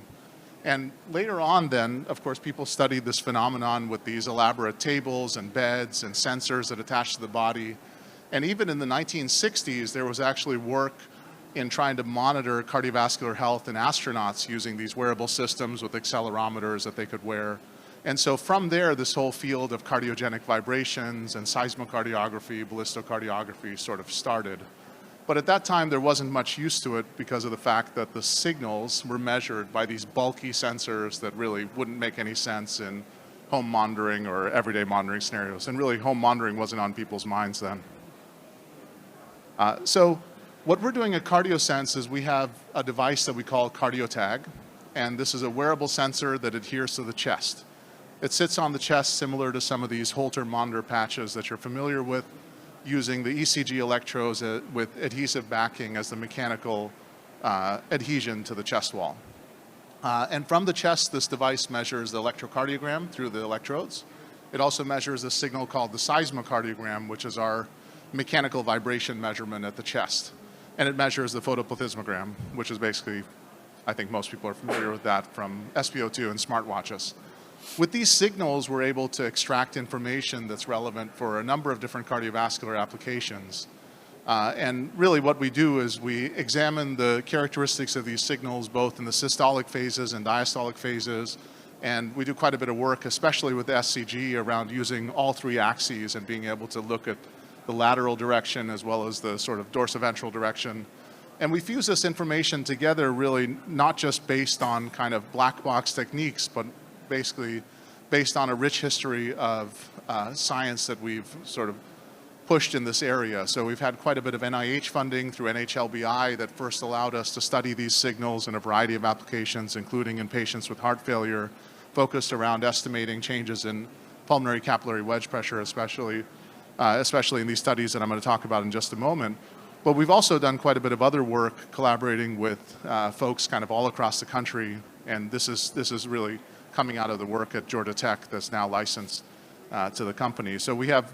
And later on then, of course, people studied this phenomenon with these elaborate tables and beds and sensors that attach to the body. And even in the 1960s, there was actually work in trying to monitor cardiovascular health in astronauts using these wearable systems with accelerometers that they could wear. And so from there, this whole field of cardiogenic vibrations and seismocardiography, ballistocardiography sort of started. But at that time, there wasn't much use to it because of the fact that the signals were measured by these bulky sensors that really wouldn't make any sense in home monitoring or everyday monitoring scenarios. And really, home monitoring wasn't on people's minds then. So what we're doing at CardioSense is we have a device that we call CardioTag. And this is a wearable sensor that adheres to the chest. It sits on the chest similar to some of these Holter monitor patches that you're familiar with, using the ECG electrodes with adhesive backing as the mechanical adhesion to the chest wall. And from the chest, this device measures the electrocardiogram through the electrodes. It also measures a signal called the seismocardiogram, which is our mechanical vibration measurement at the chest. And it measures the photoplethysmogram, which is basically I think most people are familiar with that from SpO2 and smartwatches. With these signals, we're able to extract information that's relevant for a number of different cardiovascular applications. And really what we do is we examine the characteristics of these signals both in the systolic phases and diastolic phases. And we do quite a bit of work, especially with SCG, around using all three axes and being able to look at the lateral direction as well as the sort of dorsiventral direction. And we fuse this information together really not just based on kind of black box techniques, but basically based on a rich history of science that we've sort of pushed in this area. So we've had quite a bit of NIH funding through NHLBI that first allowed us to study these signals in a variety of applications, including in patients with heart failure, focused around estimating changes in pulmonary capillary wedge pressure, especially in these studies that I'm going to talk about in just a moment. But we've also done quite a bit of other work collaborating with folks kind of all across the country, and this is really coming out of the work at Georgia Tech that's now licensed to the company. So we have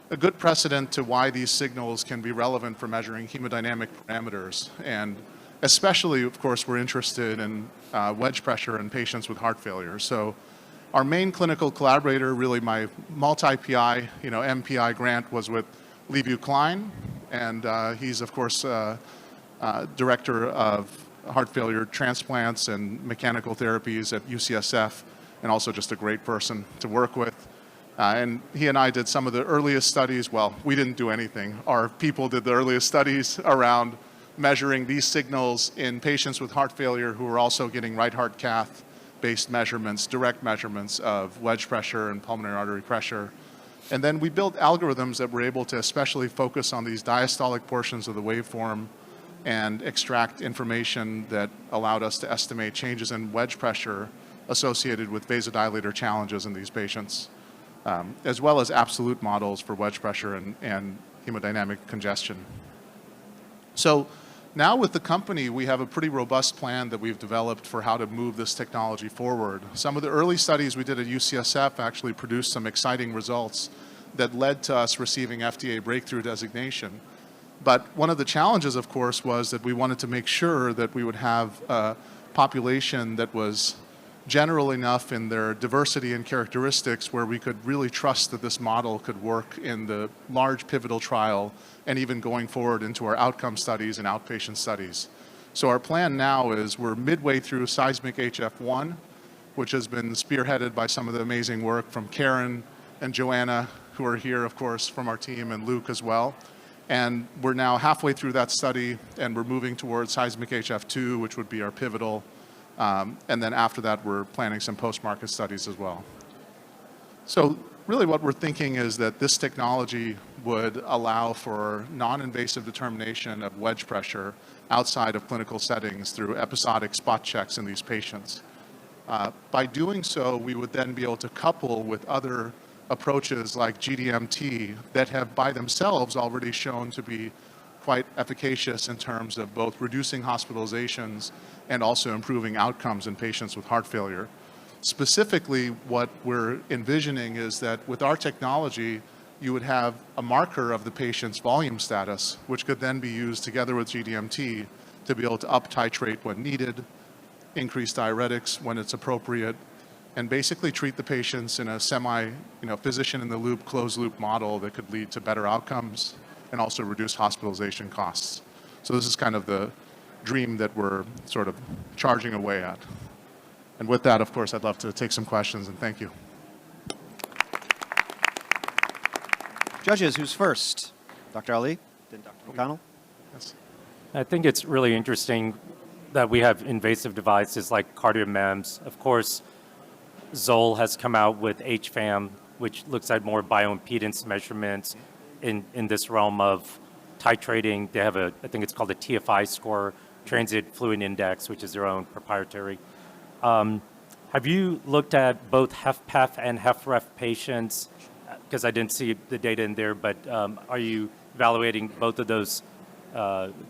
a good precedent to why these signals can be relevant for measuring hemodynamic parameters. And especially, of course, we're interested in wedge pressure in patients with heart failure. So our main clinical collaborator, really my multi-PI, MPI grant, was with Liviu Klein. And he's, of course, director of heart failure transplants and mechanical therapies at UCSF, and also just a great person to work with. And he and I did some of the earliest studies. Well, we didn't do anything. Our people did the earliest studies around measuring these signals in patients with heart failure who were also getting right heart cath-based measurements, direct measurements of wedge pressure and pulmonary artery pressure. And then we built algorithms that were able to especially focus on these diastolic portions of the waveform and extract information that allowed us to estimate changes in wedge pressure associated with vasodilator challenges in these patients, as well as absolute models for wedge pressure and hemodynamic congestion. So now with the company, we have a pretty robust plan that we've developed for how to move this technology forward. Some of the early studies we did at UCSF actually produced some exciting results that led to us receiving FDA breakthrough designation. But one of the challenges, of course, was that we wanted to make sure that we would have a population that was general enough in their diversity and characteristics where we could really trust that this model could work in the large pivotal trial and even going forward into our outcome studies and outpatient studies. So our plan now is we're midway through Seismic HF1, which has been spearheaded by some of the amazing work from Karen and Joanna, who are here, of course, from our team, and Luke as well. And we're now halfway through that study, and we're moving towards Seismic HF2, which would be our pivotal. And then after that, we're planning some post-market studies as well. So really what we're thinking is that this technology would allow for non-invasive determination of wedge pressure outside of clinical settings through episodic spot checks in these patients. By doing so, we would then be able to couple with other approaches like GDMT that have by themselves already shown to be quite efficacious in terms of both reducing hospitalizations and also improving outcomes in patients with heart failure. Specifically, what we're envisioning is that with our technology, you would have a marker of the patient's volume status, which could then be used together with GDMT to be able to up-titrate when needed, increase diuretics when it's appropriate, and basically treat the patients in a physician-in-the-loop, closed-loop model that could lead to better outcomes and also reduce hospitalization costs. So this is kind of the dream that we're sort of charging away at. And with that, of course, I'd love to take some questions, and thank you. Judges, who's first? Dr. Ali, then Dr. O'Connell. Yes. I think it's really interesting that we have invasive devices like CardioMEMS. Of course, Zoll has come out with HFAM, which looks at more bioimpedance measurements in this realm of titrating. They have I think it's called a TFI score, Transient Fluid Index, which is their own proprietary. Have you looked at both HFpEF and HFrEF patients? Because I didn't see the data in there, but are you evaluating both of those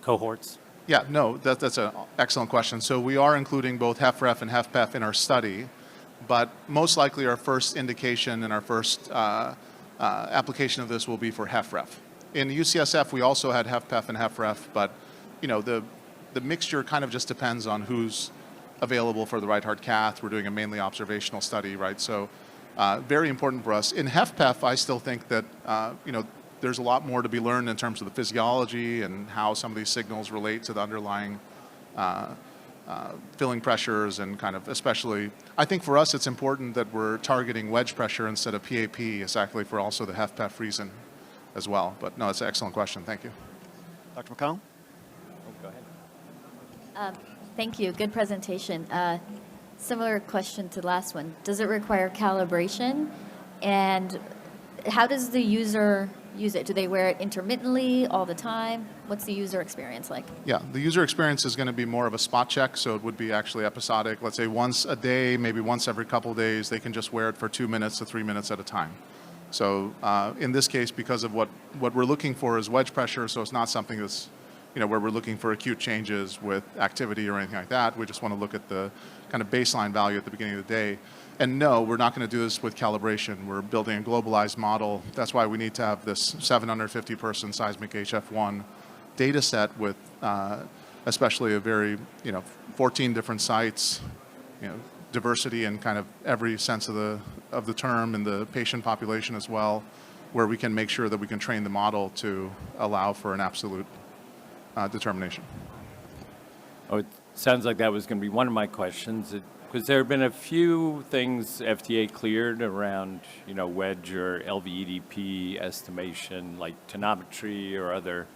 cohorts? Yeah, no, that's an excellent question. So we are including both HFrEF and HFpEF in our study, but most likely our first indication and our first application of this will be for HFrEF. In UCSF, we also had HFpEF and HFrEF, but the the mixture kind of just depends on who's available for the right heart cath. We're doing a mainly observational study, right? So very important for us. In HFpEF, I still think that, there's a lot more to be learned in terms of the physiology and how some of these signals relate to the underlying filling pressures and kind of especially, I think for us it's important that we're targeting wedge pressure instead of PAP, exactly for also the HFpEF reason as well. But no, it's an excellent question. Thank you. Dr. McConnell? Go ahead. Thank you. Good presentation. Similar question to the last one. Does it require calibration? And how does the user use it? Do they wear it intermittently all the time? What's the user experience like? Yeah, the user experience is going to be more of a spot check, so it would be actually episodic. Let's say once a day, maybe once every couple of days, they can just wear it for 2 minutes to 3 minutes at a time. So in this case, because of what we're looking for is wedge pressure, so it's not something that's, where we're looking for acute changes with activity or anything like that. We just want to look at the kind of baseline value at the beginning of the day. And no, we're not going to do this with calibration. We're building a globalized model. That's why we need to have this 750-person seismic HF1 data set with especially a very, 14 different sites, diversity in kind of every sense of the term and the patient population as well, where we can make sure that we can train the model to allow for an absolute determination. Oh, it sounds like that was going to be one of my questions. Because there have been a few things FDA cleared around, wedge or LVEDP estimation, like tonometry or other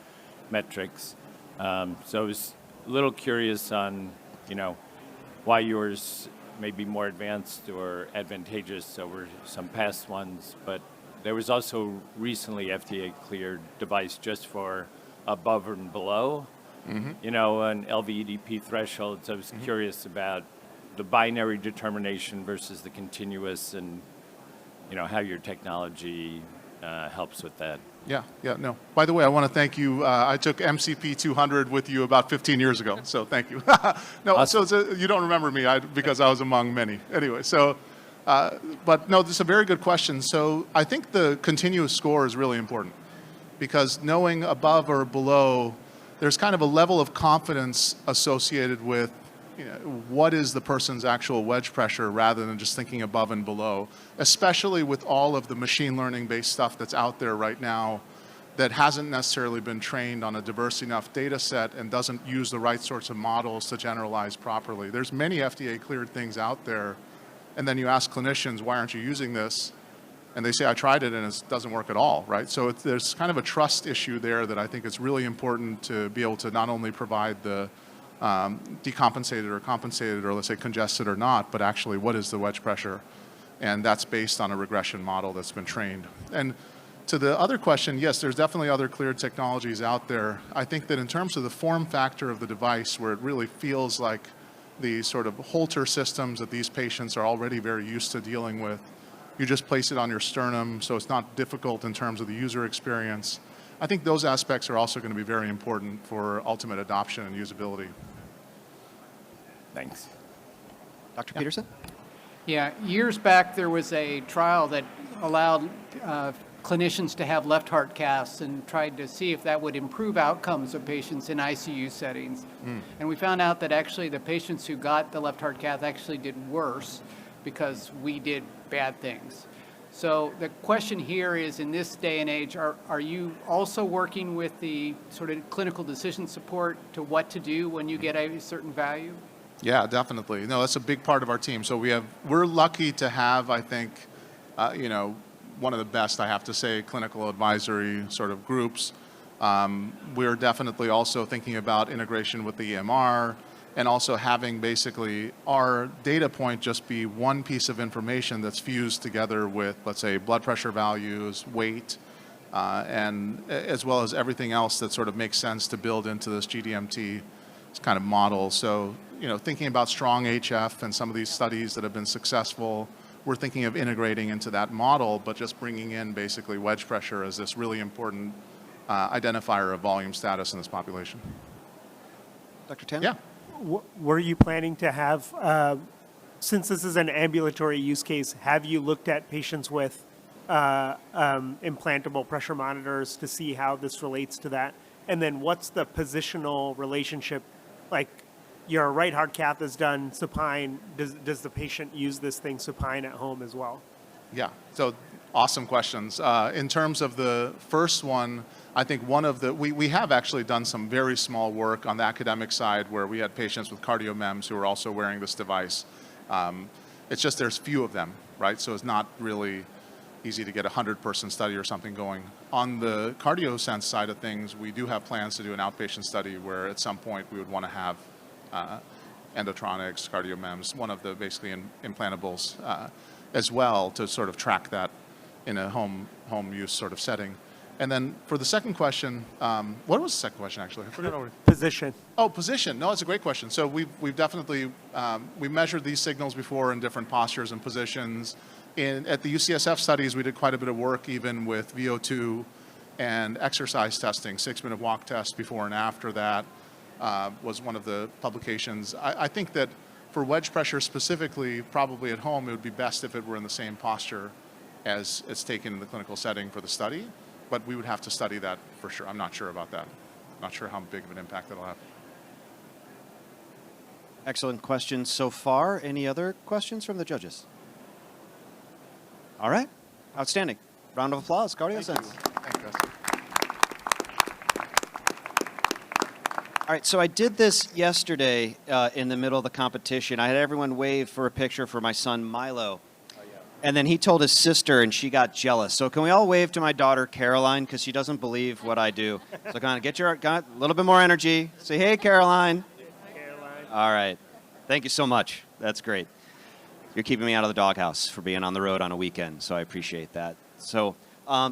metrics. So I was a little curious on, why yours may be more advanced or advantageous over some past ones. But there was also recently FDA cleared device just for above and below, an LVEDP threshold. So I was curious about the binary determination versus the continuous and, how your technology helps with that. Yeah, no. By the way, I want to thank you. I took MCP 200 with you about 15 years ago, so thank you. No, Awesome. so you don't remember me because I was among many. Anyway, so, but no, this is a very good question. So I think the continuous score is really important because knowing above or below, there's kind of a level of confidence associated with what is the person's actual wedge pressure rather than just thinking above and below, especially with all of the machine learning based stuff that's out there right now that hasn't necessarily been trained on a diverse enough data set and doesn't use the right sorts of models to generalize properly. There's many FDA cleared things out there, and then you ask clinicians, why aren't you using this? And they say, I tried it and it doesn't work at all, right? So there's kind of a trust issue there that I think it's really important to be able to not only provide the decompensated or compensated or let's say congested or not, but actually what is the wedge pressure? And that's based on a regression model that's been trained. And to the other question, yes, there's definitely other cleared technologies out there. I think that in terms of the form factor of the device, where it really feels like the sort of Holter systems that these patients are already very used to dealing with, you just place it on your sternum, so it's not difficult in terms of the user experience. I think those aspects are also going to be very important for ultimate adoption and usability. Thanks. Dr. Peterson? Yeah, years back there was a trial that allowed clinicians to have left heart caths and tried to see if that would improve outcomes of patients in ICU settings. And we found out that actually the patients who got the left heart cath actually did worse because we did bad things. So the question here is, in this day and age, are you also working with the sort of clinical decision support to what to do when you get a certain value? Yeah, definitely. No, that's a big part of our team. So we're lucky to have, I think, one of the best, I have to say, clinical advisory sort of groups. We're definitely also thinking about integration with the EMR and also having basically our data point just be one piece of information that's fused together with, let's say, blood pressure values, weight, and as well as everything else that sort of makes sense to build into this GDMT kind of model. So, thinking about strong HF and some of these studies that have been successful, we're thinking of integrating into that model, but just bringing in basically wedge pressure as this really important identifier of volume status in this population. Dr. Tan? Yeah. Were you planning to have, since this is an ambulatory use case, have you looked at patients with implantable pressure monitors to see how this relates to that? And then what's the positional relationship like your right heart cath is done supine, does the patient use this thing supine at home as well? Yeah, so awesome questions. In terms of the first one, I think we have actually done some very small work on the academic side where we had patients with CardioMEMS who are also wearing this device. It's just there's few of them, right? So it's not really easy to get a 100-person study or something going. On the CardioSense side of things, we do have plans to do an outpatient study where at some point we would want to have Endotronix, CardioMEMS, one of the basically implantables as well to sort of track that in a home use sort of setting. And then for the second question, what was the second question actually? I forgot already. Position. Oh, position. No, it's a great question. So we've definitely we measured these signals before in different postures and positions. At the UCSF studies, we did quite a bit of work even with VO2 and exercise testing, 6-minute walk test before and after that was one of the publications. I think that for wedge pressure specifically, probably at home, it would be best if it were in the same posture as it's taken in the clinical setting for the study. But we would have to study that for sure. I'm not sure about that. Not sure how big of an impact that'll have. Excellent questions so far. Any other questions from the judges? All right. Outstanding. Round of applause. CardioSense. Thank you, guys. All right, so I did this yesterday in the middle of the competition. I had everyone wave for a picture for my son, Milo. And then he told his sister, and she got jealous. So can we all wave to my daughter, Caroline, because she doesn't believe what I do. So kind of got a little bit more energy. Say, hey, Caroline. Caroline. All right. Thank you so much. That's great. You're keeping me out of the doghouse for being on the road on a weekend, so I appreciate that. So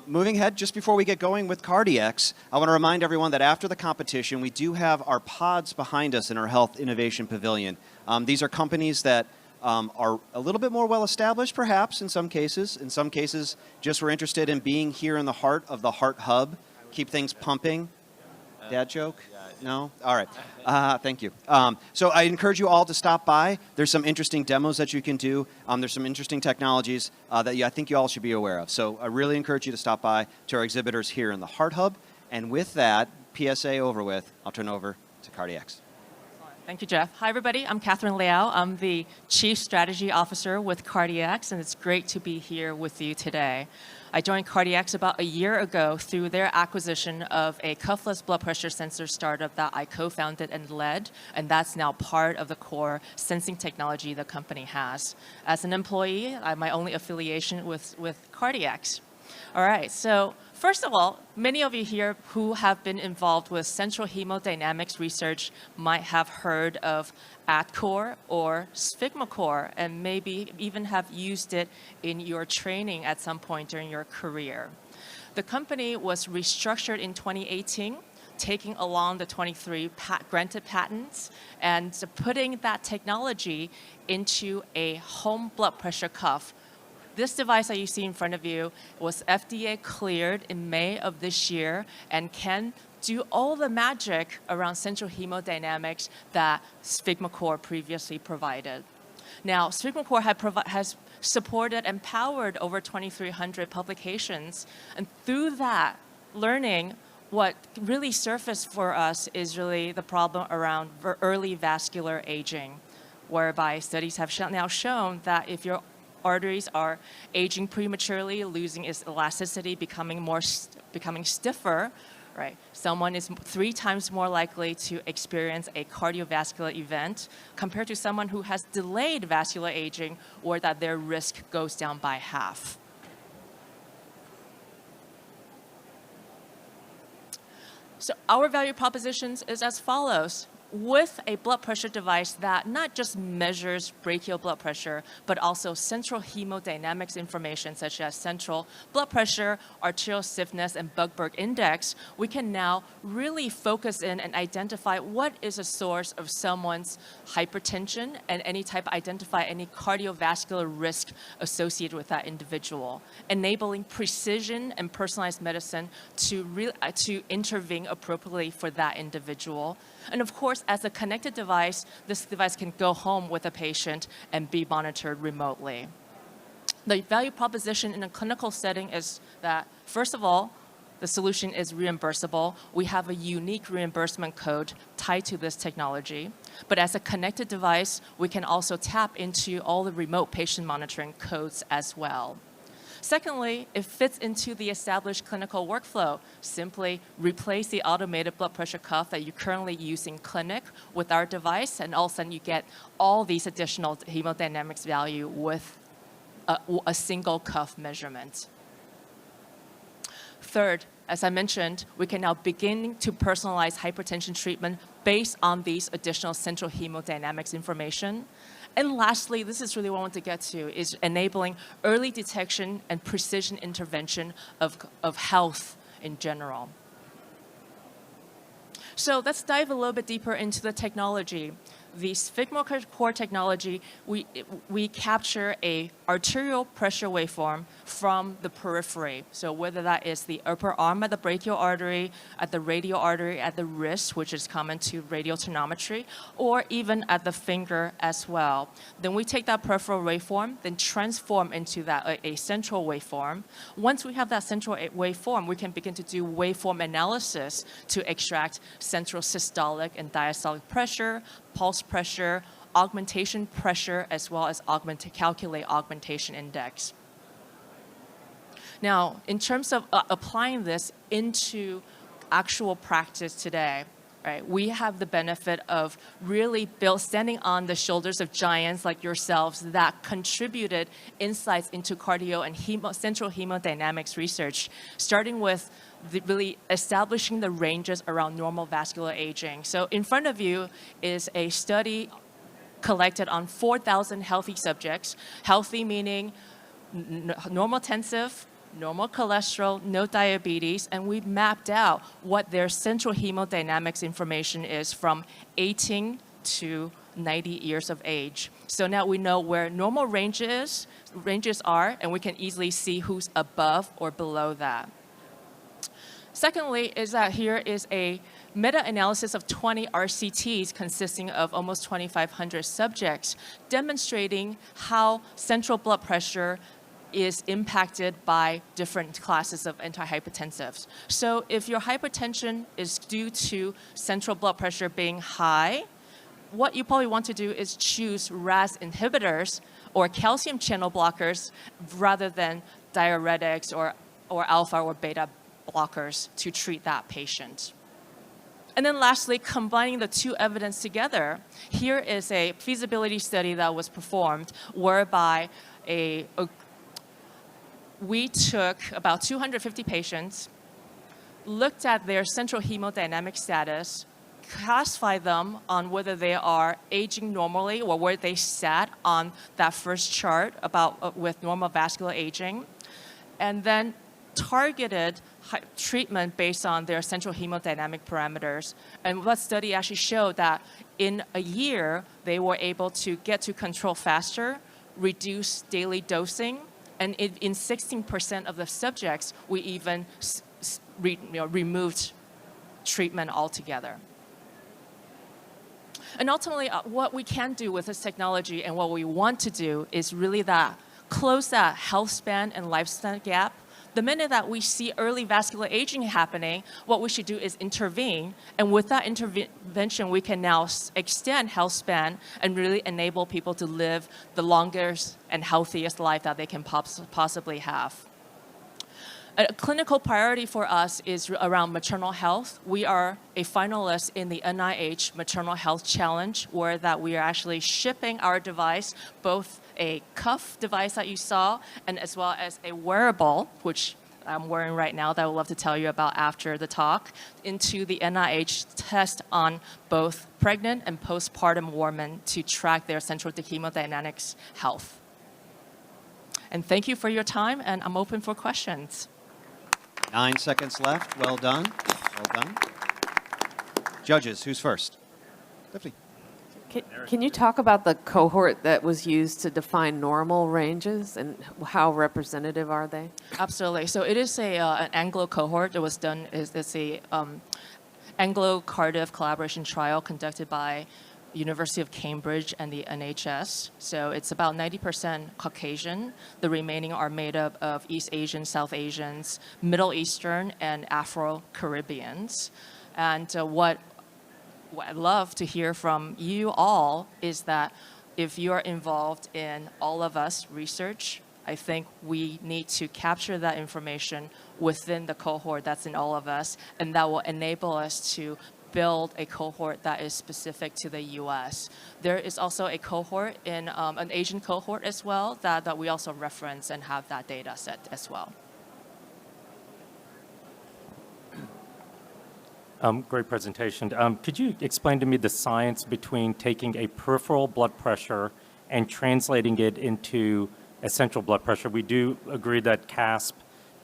moving ahead, just before we get going with CardiX, I want to remind everyone that after the competition, we do have our pods behind us in our Health Innovation Pavilion. These are companies that are a little bit more well-established, perhaps, in some cases. In some cases, just we're interested in being here in the heart of the Heart Hub, keep things pumping. Dad joke? No? All right. Thank you. So I encourage you all to stop by. There's some interesting demos that you can do. There's some interesting technologies that I think you all should be aware of. So I really encourage you to stop by to our exhibitors here in the Heart Hub. And with that, PSA over with, I'll turn over to CardiX. Thank you, Jeff. Hi, everybody. I'm Catherine Liao. I'm the Chief Strategy Officer with CardiX, and it's great to be here with you today. I joined CardiX about a year ago through their acquisition of a cuffless blood pressure sensor startup that I co-founded and led, and that's now part of the core sensing technology the company has. As an employee, my only affiliation with CardiX. All right, so first of all, many of you here who have been involved with central hemodynamics research might have heard of AdCore or SphygmoCore, and maybe even have used it in your training at some point during your career. The company was restructured in 2018, taking along the 23 granted patents and putting that technology into a home blood pressure cuff. This device that you see in front of you was FDA cleared in May of this year and can do all the magic around central hemodynamics that SphygmoCore previously provided. Now, SphygmoCore has supported and powered over 2,300 publications, and through that learning, what really surfaced for us is really the problem around early vascular aging, whereby studies have now shown that if your arteries are aging prematurely, losing its elasticity, becoming stiffer, right? Someone is 3 times more likely to experience a cardiovascular event compared to someone who has delayed vascular aging, or that their risk goes down by half. So our value propositions is as follows. With a blood pressure device that not just measures brachial blood pressure, but also central hemodynamics information such as central blood pressure, arterial stiffness, and Buchberg index, we can now really focus in and identify what is a source of someone's hypertension and identify any cardiovascular risk associated with that individual, enabling precision and personalized medicine to intervene appropriately for that individual. And of course, as a connected device, this device can go home with a patient and be monitored remotely. The value proposition in a clinical setting is that, first of all, the solution is reimbursable. We have a unique reimbursement code tied to this technology. But as a connected device, we can also tap into all the remote patient monitoring codes as well. Secondly, it fits into the established clinical workflow. Simply replace the automated blood pressure cuff that you currently use in clinic with our device, and all of a sudden you get all these additional hemodynamics value with a single cuff measurement. Third, as I mentioned, we can now begin to personalize hypertension treatment based on these additional central hemodynamics information. And lastly, this is really what I want to get to, is enabling early detection and precision intervention of health in general. So let's dive a little bit deeper into the technology. The Sphygmocare Core technology, we capture a arterial pressure waveform from the periphery. So whether that is the upper arm at the brachial artery, at the radial artery, at the wrist, which is common to radial tonometry, or even at the finger as well. Then we take that peripheral waveform, then transform into that a central waveform. Once we have that central waveform, we can begin to do waveform analysis to extract central systolic and diastolic pressure, pulse pressure, augmentation pressure, as well as calculate augmentation index. Now, in terms of applying this into actual practice today, right, we have the benefit of really standing on the shoulders of giants like yourselves that contributed insights into cardio and central hemodynamics research, starting with really establishing the ranges around normal vascular aging. So in front of you is a study collected on 4,000 healthy subjects, healthy meaning normal tensive, normal cholesterol, no diabetes, and we've mapped out what their central hemodynamics information is from 18 to 90 years of age. So now we know where normal ranges are, and we can easily see who's above or below that. Secondly, is that here is a meta-analysis of 20 RCTs consisting of almost 2,500 subjects, demonstrating how central blood pressure is impacted by different classes of antihypertensives. So if your hypertension is due to central blood pressure being high, what you probably want to do is choose RAS inhibitors or calcium channel blockers rather than diuretics or alpha or beta blockers to treat that patient. And then lastly, combining the two evidence together, here is a feasibility study that was performed whereby we took about 250 patients, looked at their central hemodynamic status, classified them on whether they are aging normally or where they sat on that first chart with normal vascular aging, and then targeted treatment based on their central hemodynamic parameters. And that study actually showed that in a year, they were able to get to control faster, reduce daily dosing, and in 16% of the subjects, we even removed treatment altogether. And ultimately, what we can do with this technology and what we want to do is really close that health span and lifespan gap. The minute that we see early vascular aging happening, what we should do is intervene. And with that intervention, we can now extend health span and really enable people to live the longest and healthiest life that they can possibly have. A clinical priority for us is around maternal health. We are a finalist in the NIH Maternal Health Challenge, where that we are actually shipping our device, both a cuff device that you saw, and as well as a wearable, which I'm wearing right now that I would love to tell you about after the talk, into the NIH test on both pregnant and postpartum women to track their central hemodynamics health. And thank you for your time, and I'm open for questions. 9 seconds left. Well done. Well done. Judges, who's first? Stephanie. Can you talk about the cohort that was used to define normal ranges and how representative are they? Absolutely. So it is an Anglo cohort that was done. It's a Anglo-Cardiff collaboration trial conducted by University of Cambridge and the NHS. So it's about 90% Caucasian. The remaining are made up of East Asians, South Asians, Middle Eastern, and Afro-Caribbeans. And what I'd love to hear from you all is that if you are involved in all of us research, I think we need to capture that information within the cohort that's in all of us, and that will enable us to build a cohort that is specific to the U.S. There is also a cohort in an Asian cohort as well that we also reference and have that data set as well. Great presentation. Could you explain to me the science between taking a peripheral blood pressure and translating it into essential blood pressure? We do agree that CASP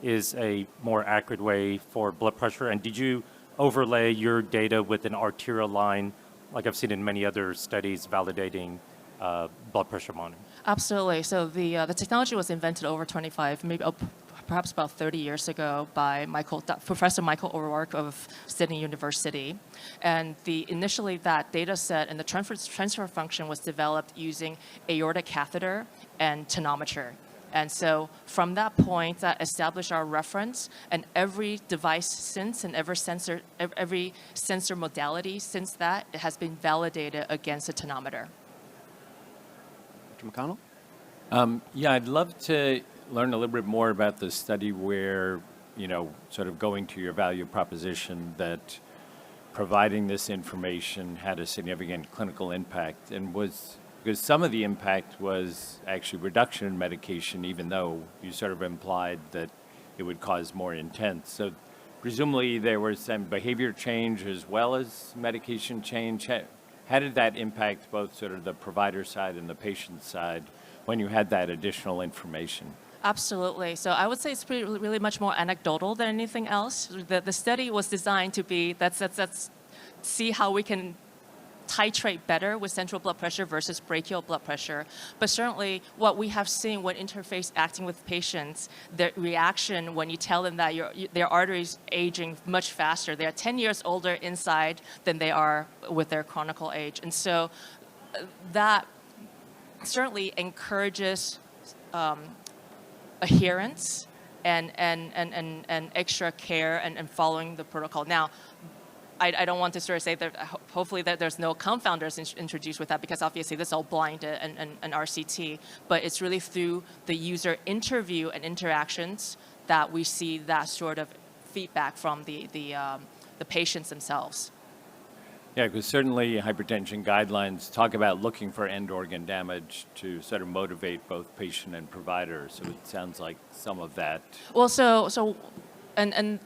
is a more accurate way for blood pressure. And did you overlay your data with an arterial line, like I've seen in many other studies validating blood pressure monitoring? Absolutely. So the technology was invented over 25, maybe perhaps about 30 years ago by Professor Michael O'Rourke of Sydney University. And initially that data set and the transfer function was developed using aortic catheter and tonometer. And so from that point, that established our reference, and every device since and every sensor modality since that, it has been validated against a tonometer. Dr. McConnell? Yeah, I'd love to learn a little bit more about the study where, sort of going to your value proposition that providing this information had a significant clinical impact, and because some of the impact was actually reduction in medication, even though you sort of implied that it would cause more intense. So presumably there was some behavior change as well as medication change. How did that impact both sort of the provider side and the patient side when you had that additional information? Absolutely. So I would say it's really much more anecdotal than anything else. The study was designed to be, let's see how we can titrate better with central blood pressure versus brachial blood pressure. But certainly what we have seen when interface acting with patients, the reaction when you tell them that their arteries aging much faster. They are 10 years older inside than they are with their chronicle age. And so that certainly encourages adherence and extra care and following the protocol. Now, I don't want to sort of say that hopefully that there's no confounders introduced with that, because obviously this is all blinded and RCT, but it's really through the user interview and interactions that we see that sort of feedback from the patients themselves. Yeah, because certainly hypertension guidelines talk about looking for end organ damage to sort of motivate both patient and provider. So it sounds like some of that. Well, and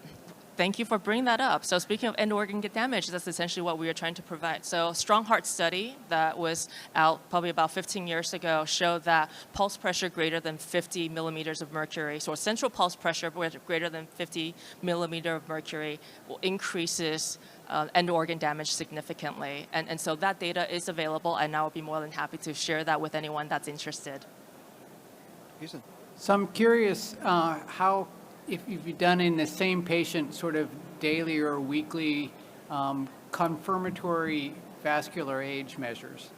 thank you for bringing that up. So speaking of end organ damage, that's essentially what we are trying to provide. So Strong Heart study that was out probably about 15 years ago showed that pulse pressure greater than 50 millimeters of mercury, so central pulse pressure greater than 50 millimeter of mercury increases end organ damage significantly. And so that data is available, and I would be more than happy to share that with anyone that's interested. Houston. So I'm curious how, if you've done in the same patient sort of daily or weekly confirmatory vascular age measures,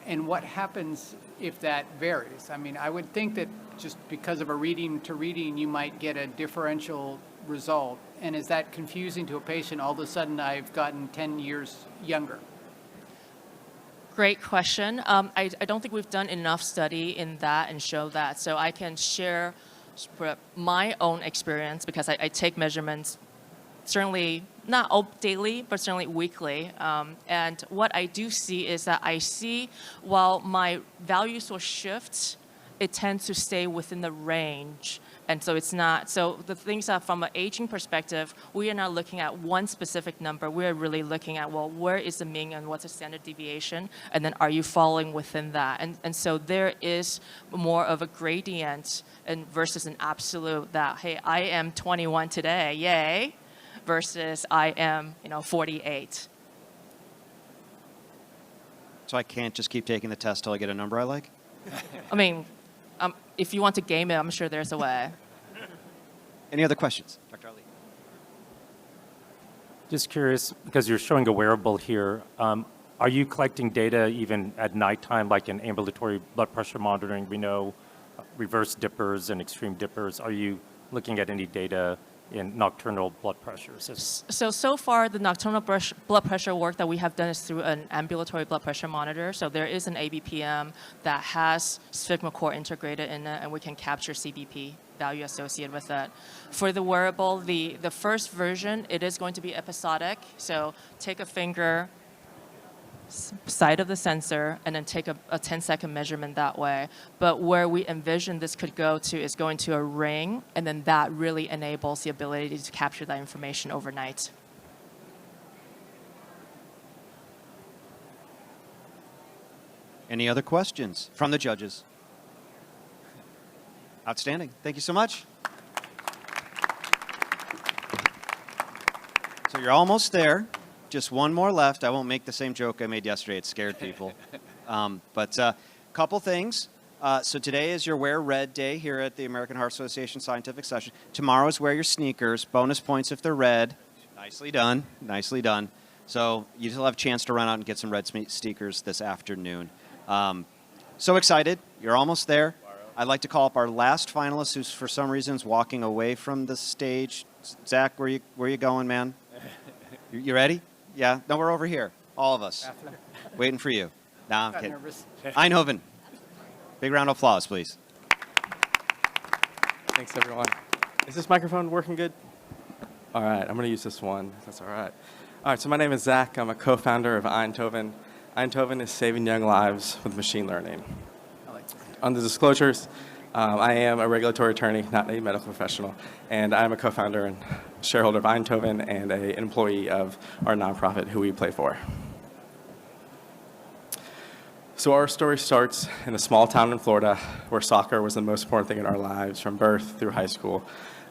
and what happens if that varies. I mean, I would think that just because of a reading to reading, you might get a differential result. And is that confusing to a patient? All of a sudden, I've gotten 10 years younger. Great question. I don't think we've done enough study in that and show that. So I can share my own experience, because I take measurements certainly not all daily, but certainly weekly. And what I do see is that while my values will shift, it tends to stay within the range. And so it's not, so the things that from an aging perspective, we are not looking at one specific number. We're really looking at, well, where is the mean and what's the standard deviation? And then are you falling within that? And so there is more of a gradient versus an absolute that, hey, I am 21 today, yay, versus I am, 48. So I can't just keep taking the test till I get a number I like? I mean, if you want to game it, I'm sure there's a way. Any other questions? Dr. Ali. Just curious, because you're showing a wearable here, Are you collecting data even at nighttime, like in ambulatory blood pressure monitoring? We know reverse dippers and extreme dippers. Are you looking at any data in nocturnal blood pressures? So far, the nocturnal blood pressure work that we have done is through an ambulatory blood pressure monitor. So there is an ABPM that has SphygmoCore integrated in it, and we can capture CBP value associated with that. For the wearable, the first version, it is going to be episodic. So take a finger, side of the sensor, and then take a 10-second measurement that way. But where we envision this could go to is going to a ring, and then that really enables the ability to capture that information overnight. Any other questions from the judges? Outstanding. Thank you so much. So you're almost there. Just one more left. I won't make the same joke I made yesterday. It scared people. But couple things. So today is your Wear Red Day here at the American Heart Association Scientific Session. Tomorrow is Wear Your Sneakers. Bonus points if they're red. Nicely done. Nicely done. So you still have a chance to run out and get some red sneakers this afternoon. So excited. You're almost there. I'd like to call up our last finalist, who's for some reason is walking away from the stage. Zach, where you going, man? You ready? Yeah? No, we're over here. All of us. Waiting for you. Nah, I'm kidding. Eindhoven. Big round of applause, please. Thanks, everyone. Is this microphone working good? All right, I'm going to use this one. That's all right. All right, so my name is Zach. I'm a co-founder of Eindhoven. Eindhoven is saving young lives with machine learning. On the disclosures, I am a regulatory attorney, not a medical professional, and I'm a co-founder and shareholder of Eindhoven and an employee of our nonprofit, Who We Play For. So our story starts in a small town in Florida where soccer was the most important thing in our lives from birth through high school.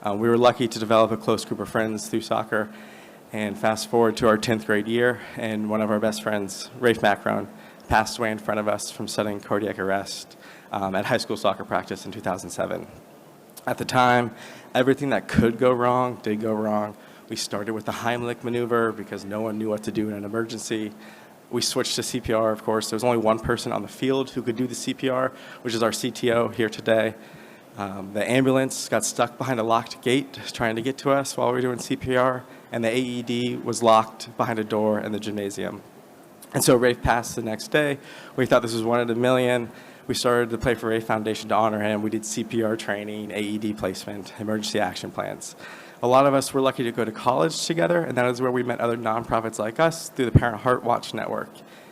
We were lucky to develop a close group of friends through soccer, and fast forward to our 10th grade year, and one of our best friends, Rafe Macron, passed away in front of us from sudden cardiac arrest at high school soccer practice in 2007. At the time, everything that could go wrong did go wrong. We started with the Heimlich maneuver because no one knew what to do in an emergency. We switched to CPR, of course. There was only one person on the field who could do the CPR, which is our CTO here today. The ambulance got stuck behind a locked gate trying to get to us while we were doing CPR, and the AED was locked behind a door in the gymnasium. And so Rafe passed the next day. We thought this was one in a million. We started the Play for Rafe Foundation to honor him. We did CPR training, AED placement, emergency action plans. A lot of us were lucky to go to college together, and that is where we met other nonprofits like us through the Parent Heart Watch Network.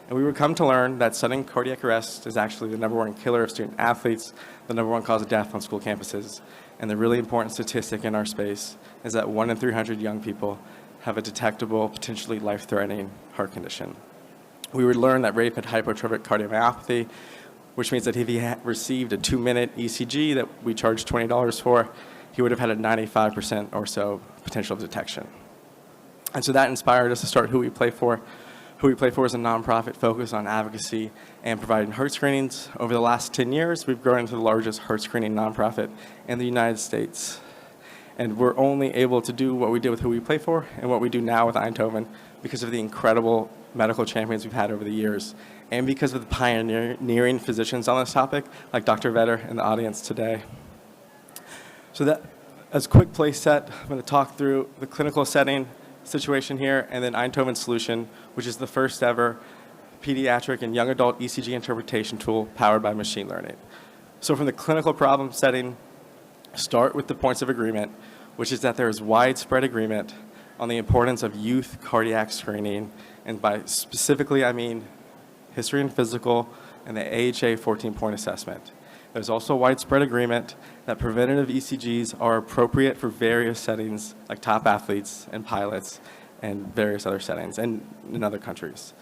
And we would come to learn that sudden cardiac arrest is actually the #1 killer of student athletes, the #1 cause of death on school campuses. And the really important statistic in our space is that 1 in 300 young people have a detectable, potentially life-threatening heart condition. We would learn that Rafe had hypertrophic cardiomyopathy, which means that if he had received a 2-minute ECG that we charged $20 for, he would have had a 95% or so potential of detection. And so that inspired us to start Who We Play For. Who We Play For is a nonprofit focused on advocacy and providing heart screenings. Over the last 10 years, we've grown into the largest heart screening nonprofit in the United States. And we're only able to do what we did with Who We Play For and what we do now with Eindhoven because of the incredible medical champions we've had over the years, and because of the pioneering physicians on this topic, like Dr. Vetter in the audience today. So that, as a quick place set, I'm going to talk through the clinical setting situation here, and then Eindhoven's solution, which is the first ever pediatric and young adult ECG interpretation tool powered by machine learning. So from the clinical problem setting, start with the points of agreement, which is that there is widespread agreement on the importance of youth cardiac screening, and by specifically I mean history and physical and the AHA 14-point assessment. There's also widespread agreement that preventative ECGs are appropriate for various settings like top athletes and pilots and various other settings and in other countries.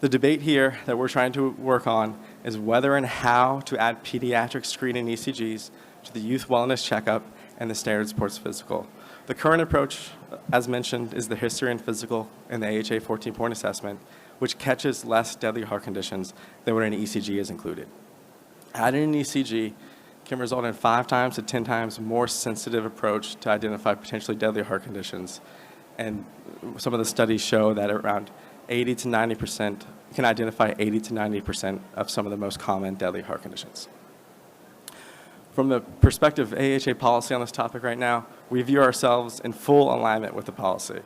The debate here that we're trying to work on is whether and how to add pediatric screening ECGs to the youth wellness checkup and the standard sports physical. The current approach, as mentioned, is the history and physical and the AHA 14-point assessment, which catches less deadly heart conditions than when an ECG is included. Adding an ECG can result in 5 times to 10 times more sensitive approach to identify potentially deadly heart conditions. And some of the studies show that around 80 to 90% can identify 80 to 90% of some of the most common deadly heart conditions. From the perspective of AHA policy on this topic right now, we view ourselves in full alignment with the policy.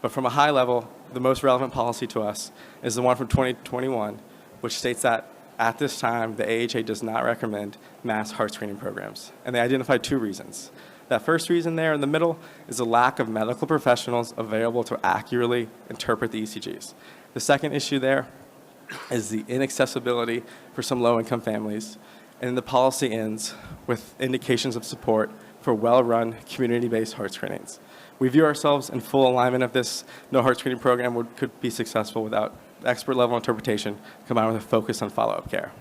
But from a high level, the most relevant policy to us is the one from 2021, which states that at this time, the AHA does not recommend mass heart screening programs. And they identified 2 reasons. That first reason there in the middle is the lack of medical professionals available to accurately interpret the ECGs. The second issue there is the inaccessibility for some low-income families. And the policy ends with indications of support for well-run, community-based heart screenings. We view ourselves in full alignment of this. No heart screening program could be successful without expert-level interpretation combined with a focus on follow-up care.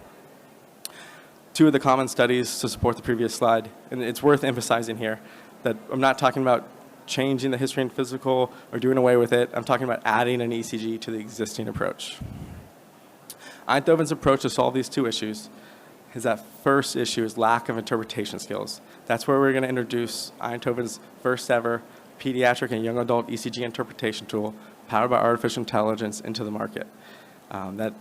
2 of the common studies to support the previous slide, and it's worth emphasizing here that I'm not talking about changing the history and physical or doing away with it. I'm talking about adding an ECG to the existing approach. Einthoven's approach to solve these 2 issues is that first issue is lack of interpretation skills. That's where we're going to introduce Einthoven's first ever pediatric and young adult ECG interpretation tool powered by artificial intelligence into the market. That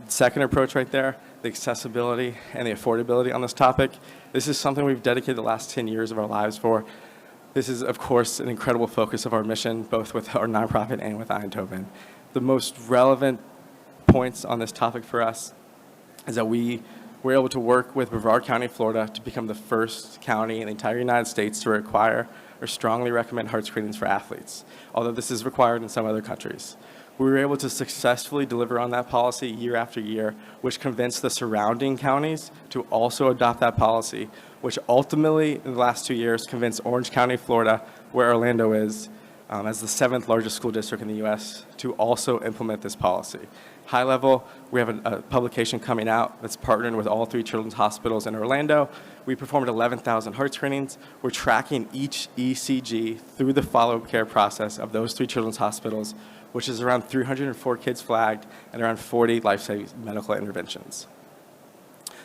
second approach right there, the accessibility and the affordability on this topic, this is something we've dedicated the last 10 years of our lives for. This is, of course, an incredible focus of our mission, both with our nonprofit and with Einthoven. The most relevant points on this topic for us is that we were able to work with Brevard County, Florida, to become the first county in the entire United States to require or strongly recommend heart screenings for athletes, although this is required in some other countries. We were able to successfully deliver on that policy year after year, which convinced the surrounding counties to also adopt that policy, which ultimately, in the last 2 years, convinced Orange County, Florida, where Orlando is, as the 7th largest school district in the U.S., to also implement this policy. High level, we have a publication coming out that's partnered with all 3 children's hospitals in Orlando. We performed 11,000 heart screenings. We're tracking each ECG through the follow-up care process of those 3 children's hospitals, which is around 304 kids flagged and around 40 life-saving medical interventions.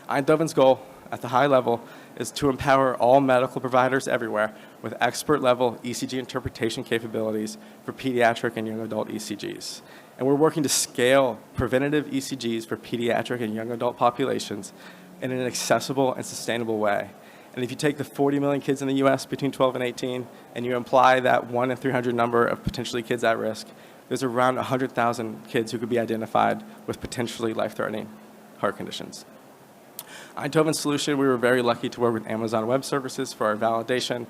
Einthoven's goal at the high level is to empower all medical providers everywhere with expert-level ECG interpretation capabilities for pediatric and young adult ECGs. And we're working to scale preventative ECGs for pediatric and young adult populations in an accessible and sustainable way. And if you take the 40 million kids in the US between 12 and 18, and you imply that 1 in 300 number of potentially kids at risk, there's around 100,000 kids who could be identified with potentially life-threatening heart conditions. Einthoven's solution, we were very lucky to work with Amazon Web Services for our validation.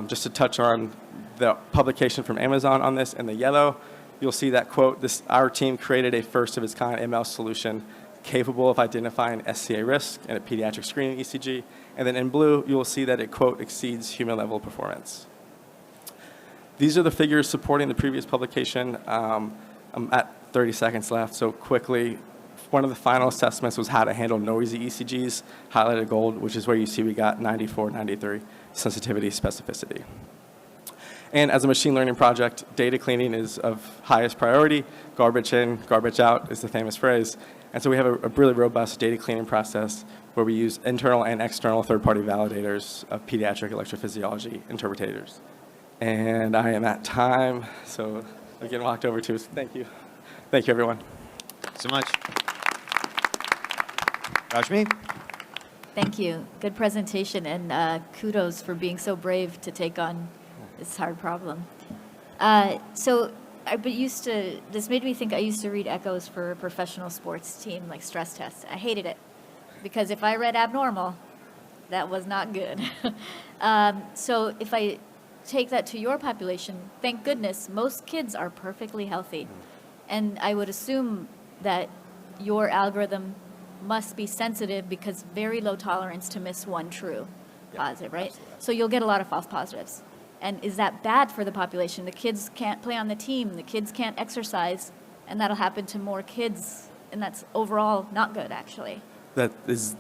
Just to touch on the publication from Amazon on this in the yellow, you'll see that, quote, our team created a first-of-its-kind ML solution capable of identifying SCA risk in a pediatric screening ECG. And then in blue, you will see that it, quote, exceeds human-level performance. These are the figures supporting the previous publication. I'm at 30 seconds left, so quickly, one of the final assessments was how to handle noisy ECGs, highlighted gold, which is where you see we got 94, 93 sensitivity, specificity. And as a machine learning project, data cleaning is of highest priority. Garbage in, garbage out is the famous phrase. And so we have a really robust data cleaning process where we use internal and external third-party validators of pediatric electrophysiology interpreters. And I am at time, so I'm getting walked over to. Thank you. Thank you, everyone. So much. Rashmi? Thank you. Good presentation, and kudos for being so brave to take on this hard problem. This made me think I used to read echoes for a professional sports team, like stress tests. I hated it, because if I read abnormal, that was not good. So if I take that to your population, thank goodness, most kids are perfectly healthy. And I would assume that your algorithm must be sensitive because very low tolerance to miss one true positive, right? Absolutely. So you'll get a lot of false positives. And is that bad for the population? The kids can't play on the team, the kids can't exercise, and that'll happen to more kids, and that's overall not good, actually. That is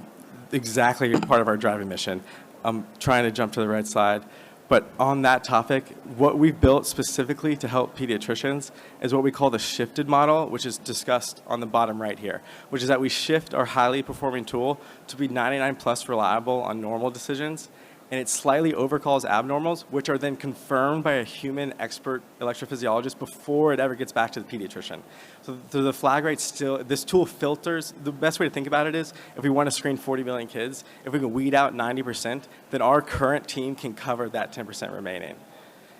exactly part of our driving mission. I'm trying to jump to the right side. But on that topic, what we've built specifically to help pediatricians is what we call the shifted model, which is discussed on the bottom right here, which is that we shift our highly performing tool to be 99+ reliable on normal decisions and it slightly overcalls abnormals, which are then confirmed by a human expert electrophysiologist before it ever gets back to the pediatrician. So the flag rate still, this tool filters, the best way to think about it is, if we want to screen 40 million kids, if we can weed out 90%, then our current team can cover that 10% remaining.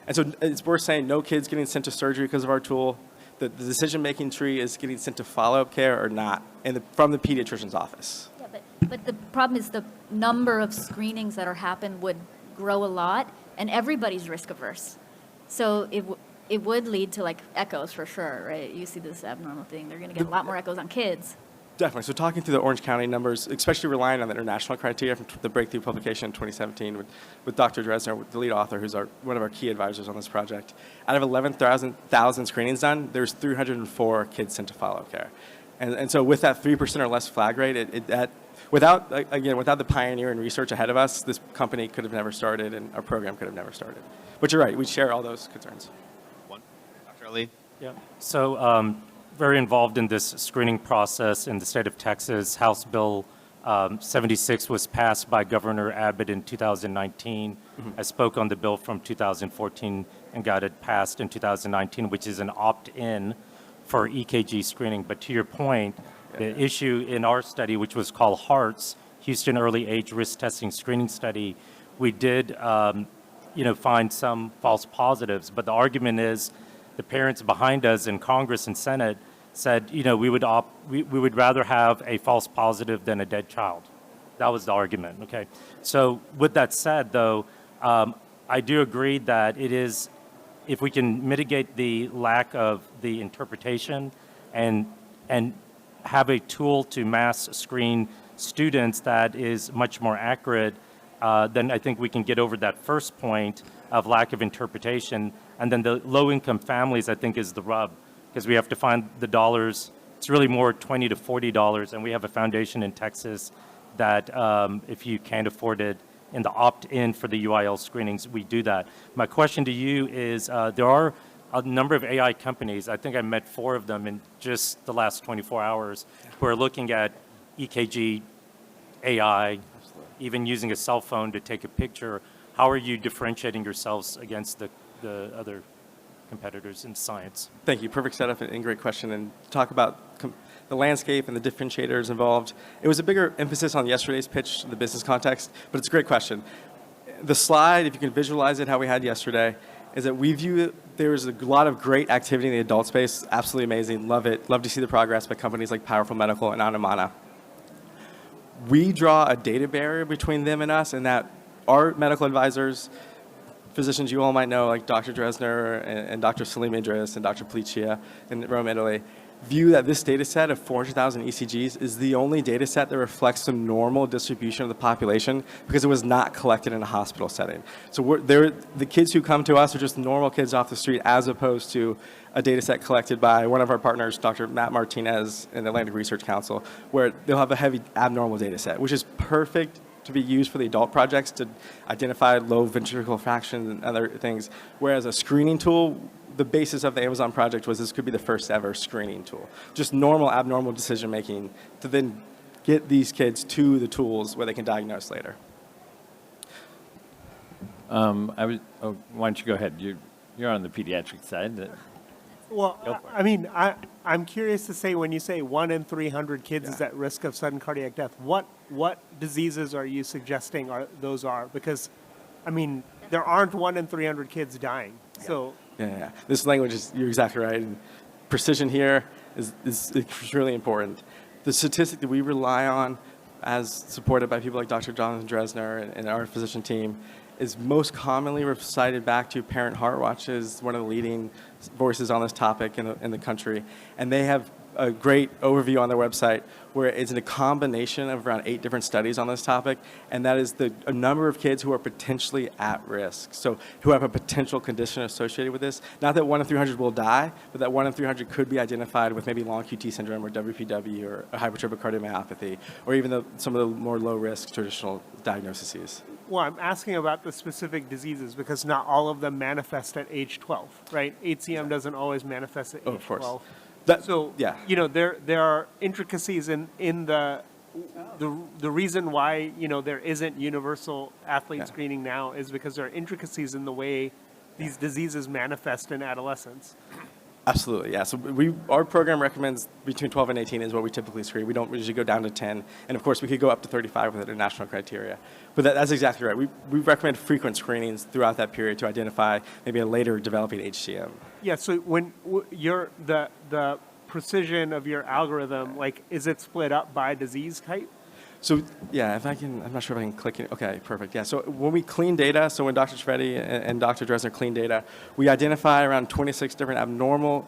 And so it's worth saying no kids getting sent to surgery because of our tool. The decision-making tree is getting sent to follow-up care or not from the pediatrician's office. Yeah, but the problem is the number of screenings that are happen would grow a lot, and everybody's risk averse. So it would lead to like echoes for sure, right? You see this abnormal thing, they're going to get a lot more echoes on kids. Definitely. So talking through the Orange County numbers, especially relying on the international criteria from the breakthrough publication in 2017 with Dr. Dresner, the lead author, who's one of our key advisors on this project. Out of 11,000 screenings done, there's 304 kids sent to follow-up care. And so with that 3% or less flag rate, without the pioneer and research ahead of us, this company could have never started and our program could have never started. But you're right, we share all those concerns. Dr. Ali? Yeah. So very involved in this screening process in the state of Texas. House Bill 76 was passed by Governor Abbott in 2019. I spoke on the bill from 2014 and got it passed in 2019, which is an opt-in for EKG screening. But to your point, the issue in our study, which was called HEARTS, Houston Early Age Risk Testing Screening Study, we did find some false positives. But the argument is the parents behind us in Congress and Senate said, we would rather have a false positive than a dead child. That was the argument, okay? So with that said, though, I do agree that it is, if we can mitigate the lack of the interpretation and have a tool to mass screen students that is much more accurate, then I think we can get over that first point of lack of interpretation. And then the low-income families, I think, is the rub, because we have to find the dollars. It's really more $20 to $40, and we have a foundation in Texas that if you can't afford it, in the opt-in for the UIL screenings, we do that. My question to you is, there are a number of AI companies, I think I met 4 of them in just the last 24 hours, who are looking at EKG AI, even using a cell phone to take a picture. How are you differentiating yourselves against the other competitors in science? Thank you. Perfect setup and great question. And talk about the landscape and the differentiators involved. It was a bigger emphasis on yesterday's pitch, the business context, but it's a great question. The slide, if you can visualize it how we had yesterday, is that we view there's a lot of great activity in the adult space. Absolutely amazing. Love it. Love to see the progress by companies like Powerful Medical and Anumana. We draw a data barrier between them and us, and that our medical advisors, physicians you all might know, like Dr. Dresner and Dr. Salim Idris and Dr. Policia in Rome, Italy, view that this data set of 400,000 ECGs is the only data set that reflects the normal distribution of the population because it was not collected in a hospital setting. So the kids who come to us are just normal kids off the street as opposed to a data set collected by one of our partners, Dr. Matt Martinez in the Atlantic Research Council, where they'll have a heavy abnormal data set, which is perfect to be used for the adult projects to identify low ventricular fraction and other things. Whereas a screening tool, the basis of the Amazon project was this could be the first ever screening tool. Just normal abnormal decision making to then get these kids to the tools where they can diagnose later. why don't you go ahead? You're on the pediatric side. Well, I mean, I'm curious to say, when you say 1 in 300 kids is at risk of sudden cardiac death, what diseases are you suggesting those are? Because, I mean, there aren't 1 in 300 kids dying. So Yeah. This language is, you're exactly right. And precision here is really important. The statistic that we rely on, as supported by people like Dr. Jonathan Dresner and our physician team, is most commonly cited back to Parent Heart Watch, is one of the leading voices on this topic in the country. And they have a great overview on their website where it's a combination of around 8 different studies on this topic, and that is a number of kids who are potentially at risk, so who have a potential condition associated with this. Not that 1 in 300 will die, but that 1 in 300 could be identified with maybe long QT syndrome or WPW or a hypertrophic cardiomyopathy, or even some of the more low-risk traditional diagnoses. Well, I'm asking about the specific diseases because not all of them manifest at age 12, right? HCM doesn't always manifest at age 12. Of course. So, yeah. you know, there are intricacies in the the reason why there isn't universal athlete Yeah. screening now is because there are intricacies in the way these diseases manifest in adolescence. Absolutely, yeah. So our program recommends between 12 and 18 is what we typically screen. We don't usually go down to 10. And of course, we could go up to 35 with international criteria. But that's exactly right. We recommend frequent screenings throughout that period to identify maybe a later developing HCM. Yeah, so when the precision of your algorithm, like, is it split up by disease type? So yeah, I'm not sure if I can click it. Okay, perfect. Yeah, so when we clean data, so when Dr. Trivedi and Dr. Dresner clean data, we identify around 26 different abnormal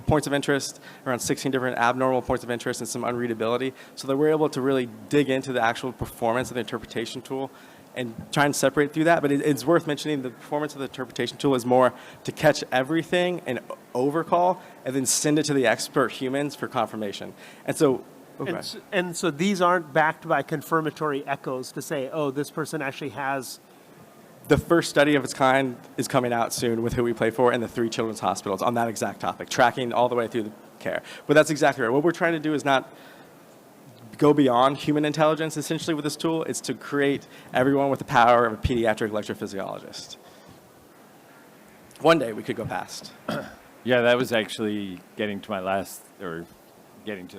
points of interest, around 16 different abnormal points of interest, and some unreadability, so that we're able to really dig into the actual performance of the interpretation tool and try and separate through that. But it's worth mentioning the performance of the interpretation tool is more to catch everything and overcall, and then send it to the expert humans for confirmation. And so okay. And so these aren't backed by confirmatory echoes to say, oh, this person actually has. The first study of its kind is coming out soon with Who We Play For and the 3 children's hospitals on that exact topic, tracking all the way through the care. But that's exactly right. What we're trying to do is not go beyond human intelligence, essentially, with this tool. It's to create everyone with the power of a pediatric electrophysiologist. One day we could go past. Yeah, that was actually getting to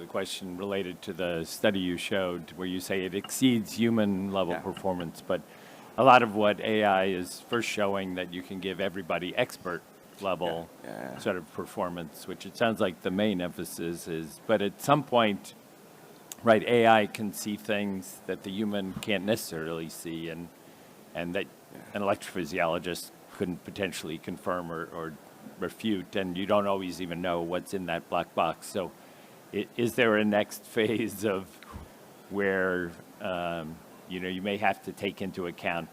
the question related to the study you showed, where you say it exceeds human level performance. But a lot of what AI is first showing that you can give everybody expert level sort of performance, which it sounds like the main emphasis is. But at some point, right, AI can see things that the human can't necessarily see, and that an electrophysiologist couldn't potentially confirm or refute, and you don't always even know what's in that black box. So is there a next phase of where you may have to take into account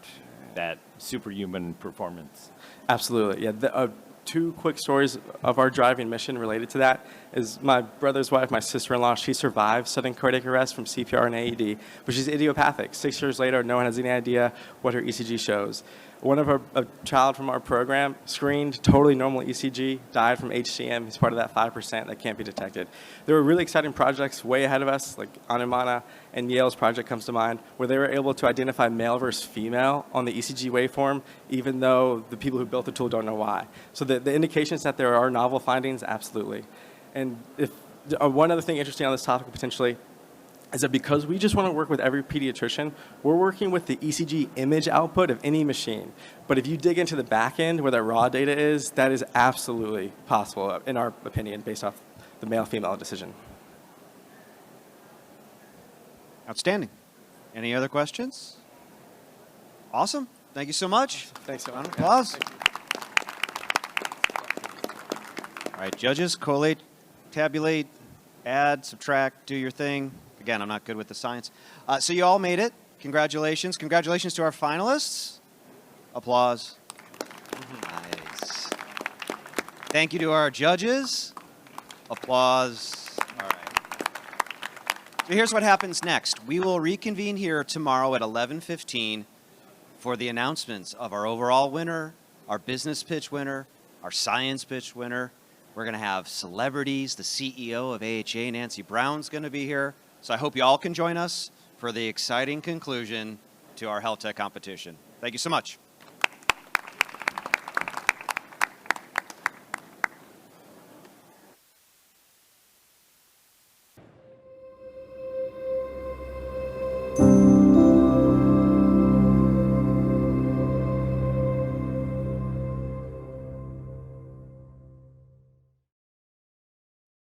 that superhuman performance? Absolutely, yeah. 2 quick stories of our driving mission related to that is my brother's wife, my sister-in-law, she survived sudden cardiac arrest from CPR and AED, but she's idiopathic. 6 years later, no one has any idea what her ECG shows. A child from our program screened, totally normal ECG, died from HCM. He's part of that 5% that can't be detected. There were really exciting projects way ahead of us, like Anumana and Yale's project comes to mind, where they were able to identify male versus female on the ECG waveform, even though the people who built the tool don't know why. So the indications that there are novel findings, absolutely. And if one other thing interesting on this topic potentially is that because we just want to work with every pediatrician, we're working with the ECG image output of any machine. But if you dig into the back end where that raw data is, that is absolutely possible, in our opinion, based off the male-female decision. Outstanding. Any other questions? Awesome. Thank you so much. Thanks so much. Round of applause. All right, judges, collate, tabulate, add, subtract, do your thing. Again, I'm not good with the science. So you all made it. Congratulations. Congratulations to our finalists. Applause. Nice. Thank you to our judges. Applause. All right. So here's what happens next. We will reconvene here tomorrow at 11:15 for the announcements of our overall winner, our business pitch winner, our science pitch winner. We're going to have celebrities. The CEO of AHA, Nancy Brown's going to be here. So I hope you all can join us for the exciting conclusion to our health tech competition. Thank you so much.